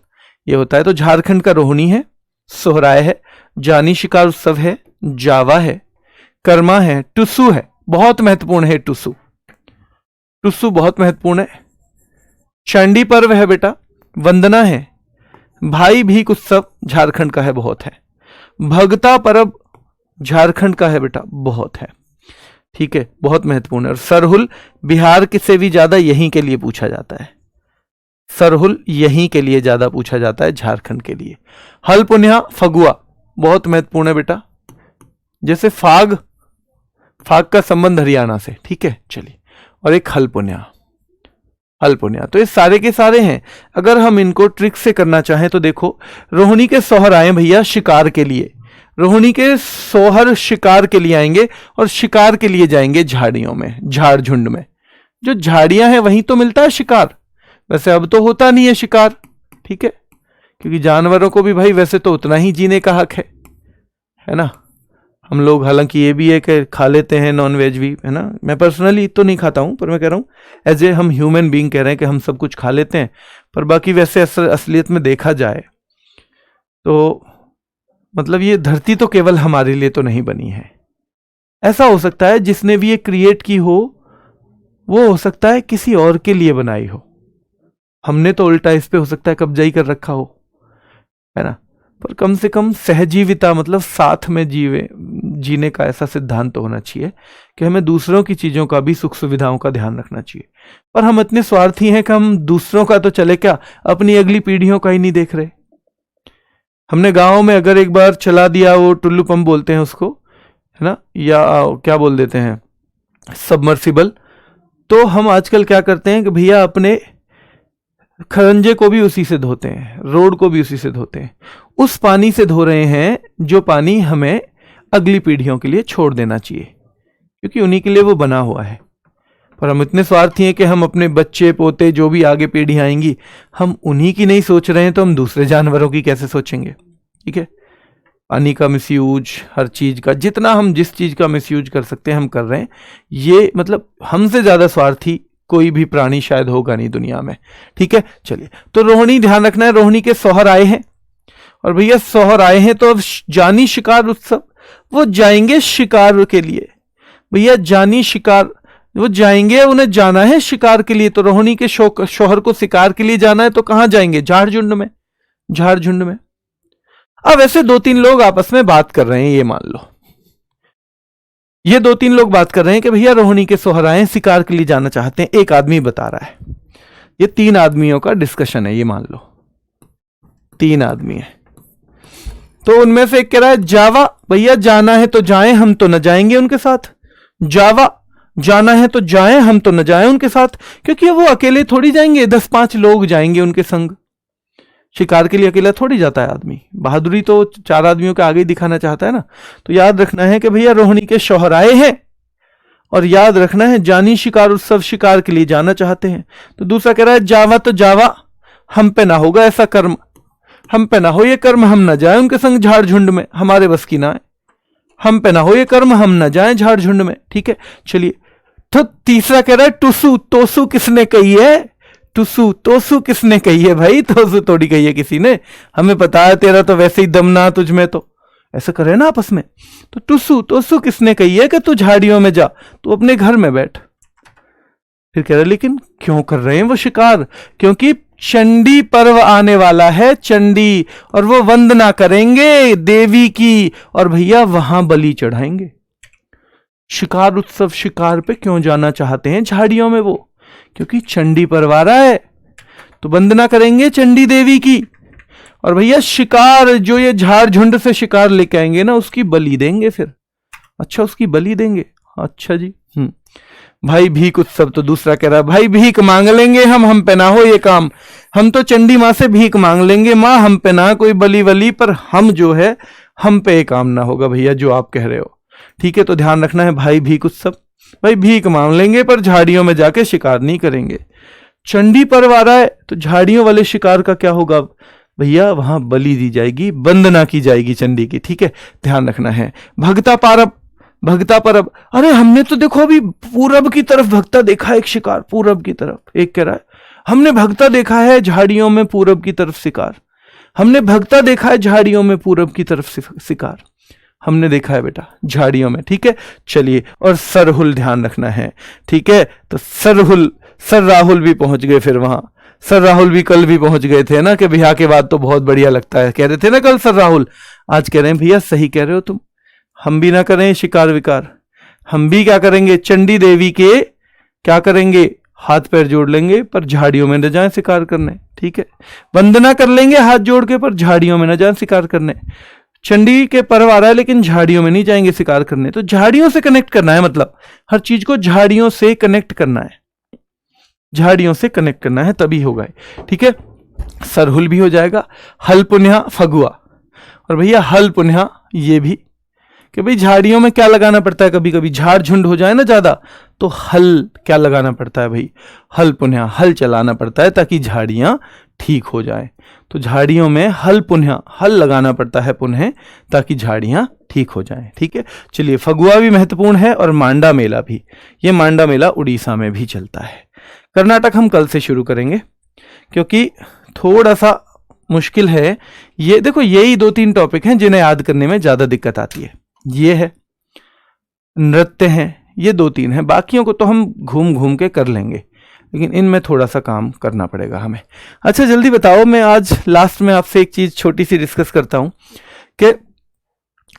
ये होता है। तो झारखंड का रोहिणी है, सोहराय है, जानी शिकार उत्सव है, जावा है, कर्मा है, टुसु है, बहुत महत्वपूर्ण है टुसु, टुसु बहुत महत्वपूर्ण है। चंडी पर्व है बेटा, वंदना है, भाई भीख उत्सव झारखंड का है, बहुत है। भगता पर्व झारखंड का है बेटा, बहुत है, ठीक है, बहुत महत्वपूर्ण है। और सरहुल बिहार के से भी ज्यादा यहीं के लिए पूछा जाता है, सरहुल यहीं के लिए ज्यादा पूछा जाता है, झारखंड के लिए। हलपुन्या फगुआ बहुत महत्वपूर्ण है बेटा, जैसे फाग, फाग का संबंध हरियाणा से, ठीक है चलिए। और एक हलपुन्या, हलपुन्या, तो ये सारे के सारे हैं। अगर हम इनको ट्रिक से करना चाहें तो देखो, रोहिणी के सोहर आए भैया शिकार के लिए, रोहिणी के सोहर शिकार के लिए आएंगे और शिकार के लिए जाएंगे झाड़ियों में, झाड़ झुंड में। जो झाड़ियां हैं वहीं तो मिलता है शिकार, वैसे अब तो होता नहीं है शिकार, ठीक है, क्योंकि जानवरों को भी भाई वैसे तो उतना ही जीने का हक है ना। हम लोग, हालांकि ये भी है कि खा लेते हैं नॉन वेज भी, है ना। मैं पर्सनली तो नहीं खाता हूं, पर मैं कह रहा हूं एज ए हम ह्यूमन बीइंग कह रहे हैं कि हम सब कुछ खा लेते हैं, पर बाकी वैसे असलियत में देखा जाए तो मतलब ये धरती तो केवल हमारे लिए तो नहीं बनी है। ऐसा हो सकता है जिसने भी ये क्रिएट की हो, वो हो सकता है किसी और के लिए बनाई हो, हमने तो उल्टा इस पे हो सकता है कब्जा ही कर रखा हो, है ना। पर कम से कम सहजीविता, मतलब साथ में जीने का ऐसा सिद्धांत तो होना चाहिए कि हमें दूसरों की चीजों का भी, सुख सुविधाओं का ध्यान रखना चाहिए। पर हम इतने स्वार्थी हैं कि हम दूसरों का तो चले क्या, अपनी अगली पीढ़ियों का ही नहीं देख रहे। हमने गांव में अगर एक बार चला दिया, वो टुल्लू पंप बोलते हैं उसको, है ना, या क्या बोल देते हैं, सबमर्सिबल, तो हम आजकल क्या करते हैं कि भैया अपने खरंजे को भी उसी से धोते हैं, रोड को भी उसी से धोते हैं, उस पानी से धो रहे हैं जो पानी हमें अगली पीढ़ियों के लिए छोड़ देना चाहिए, क्योंकि उन्हीं के लिए वो बना हुआ है। पर हम इतने स्वार्थी हैं कि हम अपने बच्चे पोते, जो भी आगे पीढ़ी आएंगी, हम उन्हीं की नहीं सोच रहे हैं, तो हम दूसरे जानवरों की कैसे सोचेंगे, ठीक है। पानी का मिसयूज, हर चीज का, जितना हम जिस चीज का मिसयूज कर सकते हैं हम कर रहे हैं। ये मतलब हमसे ज्यादा स्वार्थी कोई भी प्राणी शायद होगा नहीं दुनिया में, ठीक है चलिए। तो रोहिणी ध्यान रखना है, रोहिणी के सोहर आए हैं, और भैया सोहर आए हैं तो अब जानी शिकार उत्सव, वो जाएंगे शिकार के लिए, भैया जानी शिकार, वो जाएंगे, उन्हें जाना है शिकार के लिए। तो रोहिणी के शोहर को शिकार के लिए जाना है तो कहां जाएंगे, झाड़ झुंड में, झाड़ झुंड में। अब ऐसे 2-3 लोग आपस में बात कर रहे हैं, ये मान लो ये 2-3 लोग बात कर रहे हैं कि भैया रोहिणी के सोहर आए, शिकार के लिए जाना चाहते हैं। एक आदमी बता रहा है, ये 3 आदमियों का डिस्कशन है, ये मान लो 3 आदमी है। तो उनमें से एक कह रहा है जावा, भैया जाना है तो जाएं, हम तो न जाएंगे उनके साथ। जावा, जाना है तो जाएं, हम तो न जाएं उनके साथ, क्योंकि वो अकेले थोड़ी जाएंगे, 10-5 लोग जाएंगे उनके संग। शिकार के लिए अकेला थोड़ी जाता है आदमी, बहादुरी तो 4 आदमियों के आगे ही दिखाना चाहता है ना। तो याद रखना है कि भैया रोहिणी के शौहर आए हैं, और याद रखना है जानी शिकार उत्सव, शिकार के लिए जाना चाहते हैं। तो दूसरा कह रहा है जावा तो जावा, हम पे ना होगा ऐसा कर्म, हम पे ना हो ये कर्म, हम न जाए उनके संग झाड़ झुंड में, हमारे बस की ना है, हम पे ना हो ये कर्म, हम न जाए झाड़ झुंड में, ठीक है चलिए। तो तीसरा कह रहा है टुसु, तोसु किसने कही है, टुसु तोसु किसने कही है भाई, तोसु थोड़ी कही है किसी ने, हमें पता है तेरा तो वैसे ही दम ना तुझ में, तो ऐसा करे ना आपस में। तो टुसु तोसु किसने कही है कि तू झाड़ियों में जा, तू अपने घर में बैठ। फिर कह रहे लेकिन क्यों कर रहे हैं वो शिकार, क्योंकि चंडी पर्व आने वाला है, चंडी, और वो वंदना करेंगे देवी की, और भैया वहां बलि चढ़ाएंगे। शिकार उत्सव, शिकार पे क्यों जाना चाहते हैं झाड़ियों में वो, क्योंकि चंडी पर्व आ रहा है, तो वंदना करेंगे चंडी देवी की, और भैया शिकार जो ये झाड़ झुंड से शिकार लेके आएंगे ना, उसकी बलि देंगे फिर। अच्छा, उसकी बलि देंगे, अच्छा जी। भाई भीख उत्सव, तो दूसरा कह रहा है भाई भीख मांग लेंगे हम पे ना हो ये काम, हम तो चंडी माँ से भीख मांग लेंगे, माँ हम पे ना कोई बलि वली, पर हम जो है हम पे ये काम ना होगा भैया जो आप कह रहे हो, ठीक है। तो ध्यान रखना है भाई भीख उत्सव, भाई भीख मांग लेंगे पर झाड़ियों में जाके शिकार नहीं करेंगे। चंडी पर्व आ रहा है तो झाड़ियों वाले शिकार का क्या होगा भैया, वहां बलि दी जाएगी, वंदना की जाएगी चंडी की, ठीक है ध्यान रखना है। भगता पारब, भगता परब, अरे हमने तो देखो अभी पूरब की तरफ भगता देखा, एक शिकार पूरब की तरफ। एक कह रहा है हमने भगता देखा है झाड़ियों में पूरब की तरफ शिकार, हमने भगता देखा है झाड़ियों में पूरब की तरफ शिकार, हमने देखा है बेटा झाड़ियों में, ठीक है चलिए। और सरहुल ध्यान रखना है, ठीक है। तो सरहुल, सर राहुल भी पहुंच गए फिर वहां, सर राहुल भी कल भी पहुंच गए थे ना, कि बिहार के बाद तो बहुत बढ़िया लगता है, कह रहे थे ना कल सर राहुल, आज कह रहे हैं भैया सही कह रहे हो तुम, हम भी ना करें शिकार विकार, हम भी क्या करेंगे चंडी देवी के क्या करेंगे, हाथ पैर जोड़ लेंगे पर झाड़ियों में न जाएं शिकार करने, ठीक है। वंदना कर लेंगे हाथ जोड़ के पर झाड़ियों में न जाएं शिकार करने। चंडी के पर्व आ रहा है लेकिन झाड़ियों में नहीं जाएंगे शिकार करने। तो झाड़ियों से कनेक्ट करना है, मतलब हर चीज को झाड़ियों से कनेक्ट करना है, झाड़ियों से कनेक्ट करना है तभी होगा, ठीक है। सरहुल भी हो जाएगा। हल पुन्हा फगुआ, और भैया हल पुन्हा ये भी कि भाई झाड़ियों में क्या लगाना पड़ता है, कभी कभी झाड़ झुंड हो जाए ना ज्यादा तो हल क्या लगाना पड़ता है भाई, हल पुन्हा हल चलाना पड़ता है ताकि झाड़ियां ठीक हो जाए। तो झाड़ियों में हल पुन्हा हल लगाना पड़ता है पुनः ताकि झाड़ियां ठीक हो जाएं, ठीक है। चलिए फगुआ भी महत्वपूर्ण है और मांडा मेला भी। ये मांडा मेला उड़ीसा में भी चलता है। कर्नाटक हम कल से शुरू करेंगे क्योंकि थोड़ा सा मुश्किल है ये। देखो यही 2-3 टॉपिक हैं जिन्हें याद करने में ज्यादा दिक्कत आती है। ये है नृत्य हैं, ये 2-3 हैं, बाकियों को तो हम घूम घूम के कर लेंगे लेकिन इनमें थोड़ा सा काम करना पड़ेगा हमें। अच्छा जल्दी बताओ, मैं आज लास्ट में आपसे एक चीज छोटी सी डिस्कस करता हूं कि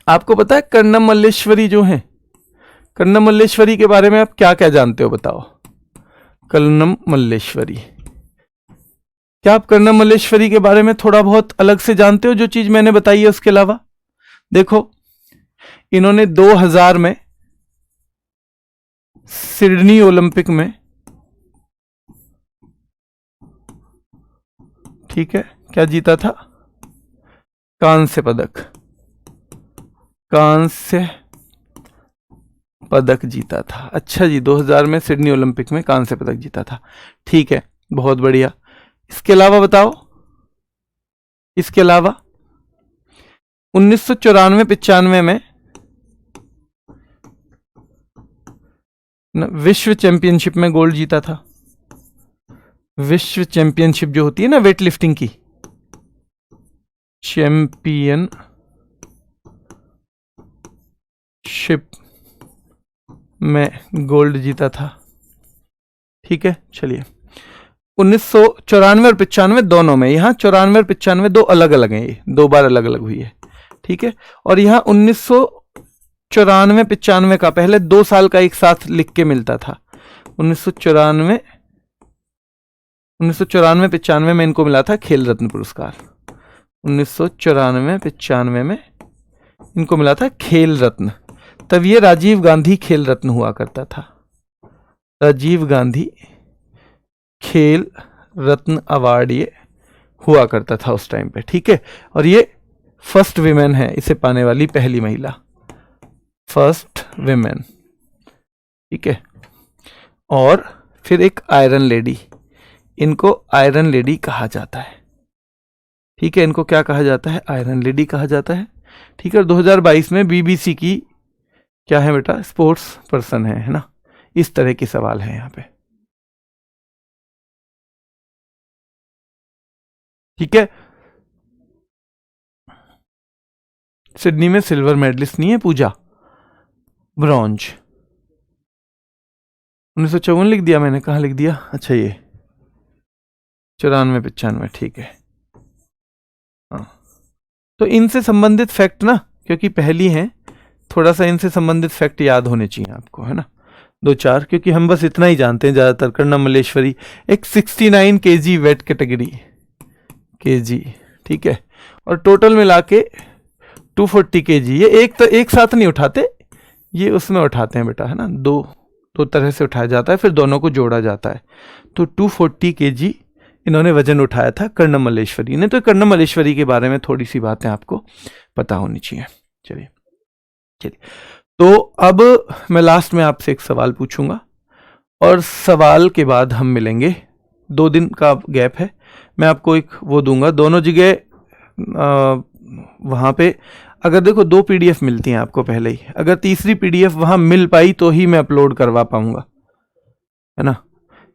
आपको पता है कर्णम मल्लेश्वरी जो है, कर्णम मल्लेश्वरी के बारे में आप क्या क्या जानते हो बताओ। कर्णम मल्लेश्वरी, क्या आप कर्णम मल्लेश्वरी के बारे में थोड़ा बहुत अलग से जानते हो जो चीज मैंने बताई है उसके अलावा? देखो इन्होंने 2000 में सिडनी ओलंपिक में, ठीक है, क्या जीता था? कांस्य पदक, कांस्य पदक जीता था। अच्छा जी, 2000 में सिडनी ओलंपिक में कांस्य पदक जीता था, ठीक है, बहुत बढ़िया। इसके अलावा बताओ, इसके अलावा 1994-95 में विश्व चैंपियनशिप में गोल्ड जीता था। विश्व चैंपियनशिप जो होती है ना वेट लिफ्टिंग की, चैंपियनशिप में गोल्ड जीता था, ठीक है। चलिए 1994 और 95 दोनों में, यहां 94 और 95 दो अलग अलग हैं, ये 2 बार अलग अलग हुई है, ठीक है। और यहां 1994-95 का पहले 2 साल का एक साथ लिख के मिलता था। 1994-95 में इनको मिला था खेल रत्न पुरस्कार। 1994-95 में इनको मिला था खेल रत्न। तब ये राजीव गांधी खेल रत्न हुआ करता था, राजीव गांधी खेल रत्न अवार्ड ये हुआ करता था उस टाइम पे, ठीक है। और ये फर्स्ट विमेन है इसे पाने वाली, पहली महिला, फर्स्ट विमेन, ठीक है। और फिर एक आयरन लेडी, इनको आयरन लेडी कहा जाता है, ठीक है। इनको क्या कहा जाता है? आयरन लेडी कहा जाता है, ठीक है। 2022 में बीबीसी की क्या है बेटा, स्पोर्ट्स पर्सन है ना। इस तरह के सवाल है यहाँ पे, ठीक है। सिडनी में सिल्वर मेडलिस्ट नहीं है पूजा, ब्रॉन्ज। 1954 लिख दिया मैंने, कहाँ लिख दिया? अच्छा ये 94-95, ठीक है। हाँ तो इनसे संबंधित फैक्ट ना, क्योंकि पहली हैं, थोड़ा सा इनसे संबंधित फैक्ट याद होने चाहिए आपको, है ना, 2-4, क्योंकि हम बस इतना ही जानते हैं ज्यादातर। कर्णम मल्लेश्वरी एक 69 kg वेट कैटेगरी, kg, ठीक है। और टोटल मिला के 240 kg। ये एक साथ नहीं उठाते, ये उसमें उठाते हैं बेटा, है ना, दो तरह से उठाया जाता है, फिर दोनों को जोड़ा जाता है। तो 240 kg इन्होंने वजन उठाया था कर्णम मल्लेश्वरी ने। तो कर्णम मल्लेश्वरी के बारे में थोड़ी सी बातें आपको पता होनी चाहिए। चलिए तो अब मैं लास्ट में आपसे एक सवाल पूछूंगा और सवाल के बाद हम मिलेंगे। 2 दिन का गैप है, मैं आपको एक वो दूंगा दोनों जगह, वहां पे अगर देखो 2 PDF मिलती हैं आपको पहले ही, अगर तीसरी PDF वहां मिल पाई तो ही मैं अपलोड करवा पाऊंगा, है ना,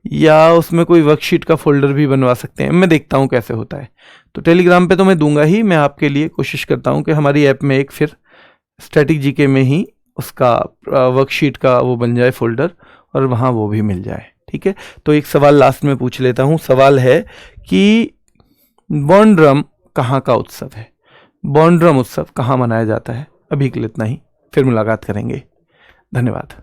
या उसमें कोई वर्कशीट का फोल्डर भी बनवा सकते हैं, मैं देखता हूं कैसे होता है। तो टेलीग्राम पे तो मैं दूंगा ही, मैं आपके लिए कोशिश करता हूं कि हमारी ऐप में एक फिर स्टैटिक जीके में ही उसका वर्कशीट का वो बन जाए फोल्डर, और वहां वो भी मिल जाए, ठीक है। तो एक सवाल लास्ट में पूछ लेता हूं। सवाल है कि बॉन्ड्रम कहाँ का उत्सव है? बॉन्ड्रम उत्सव कहाँ मनाया जाता है? अभी के लिए इतना ही, फिर मुलाकात करेंगे। धन्यवाद।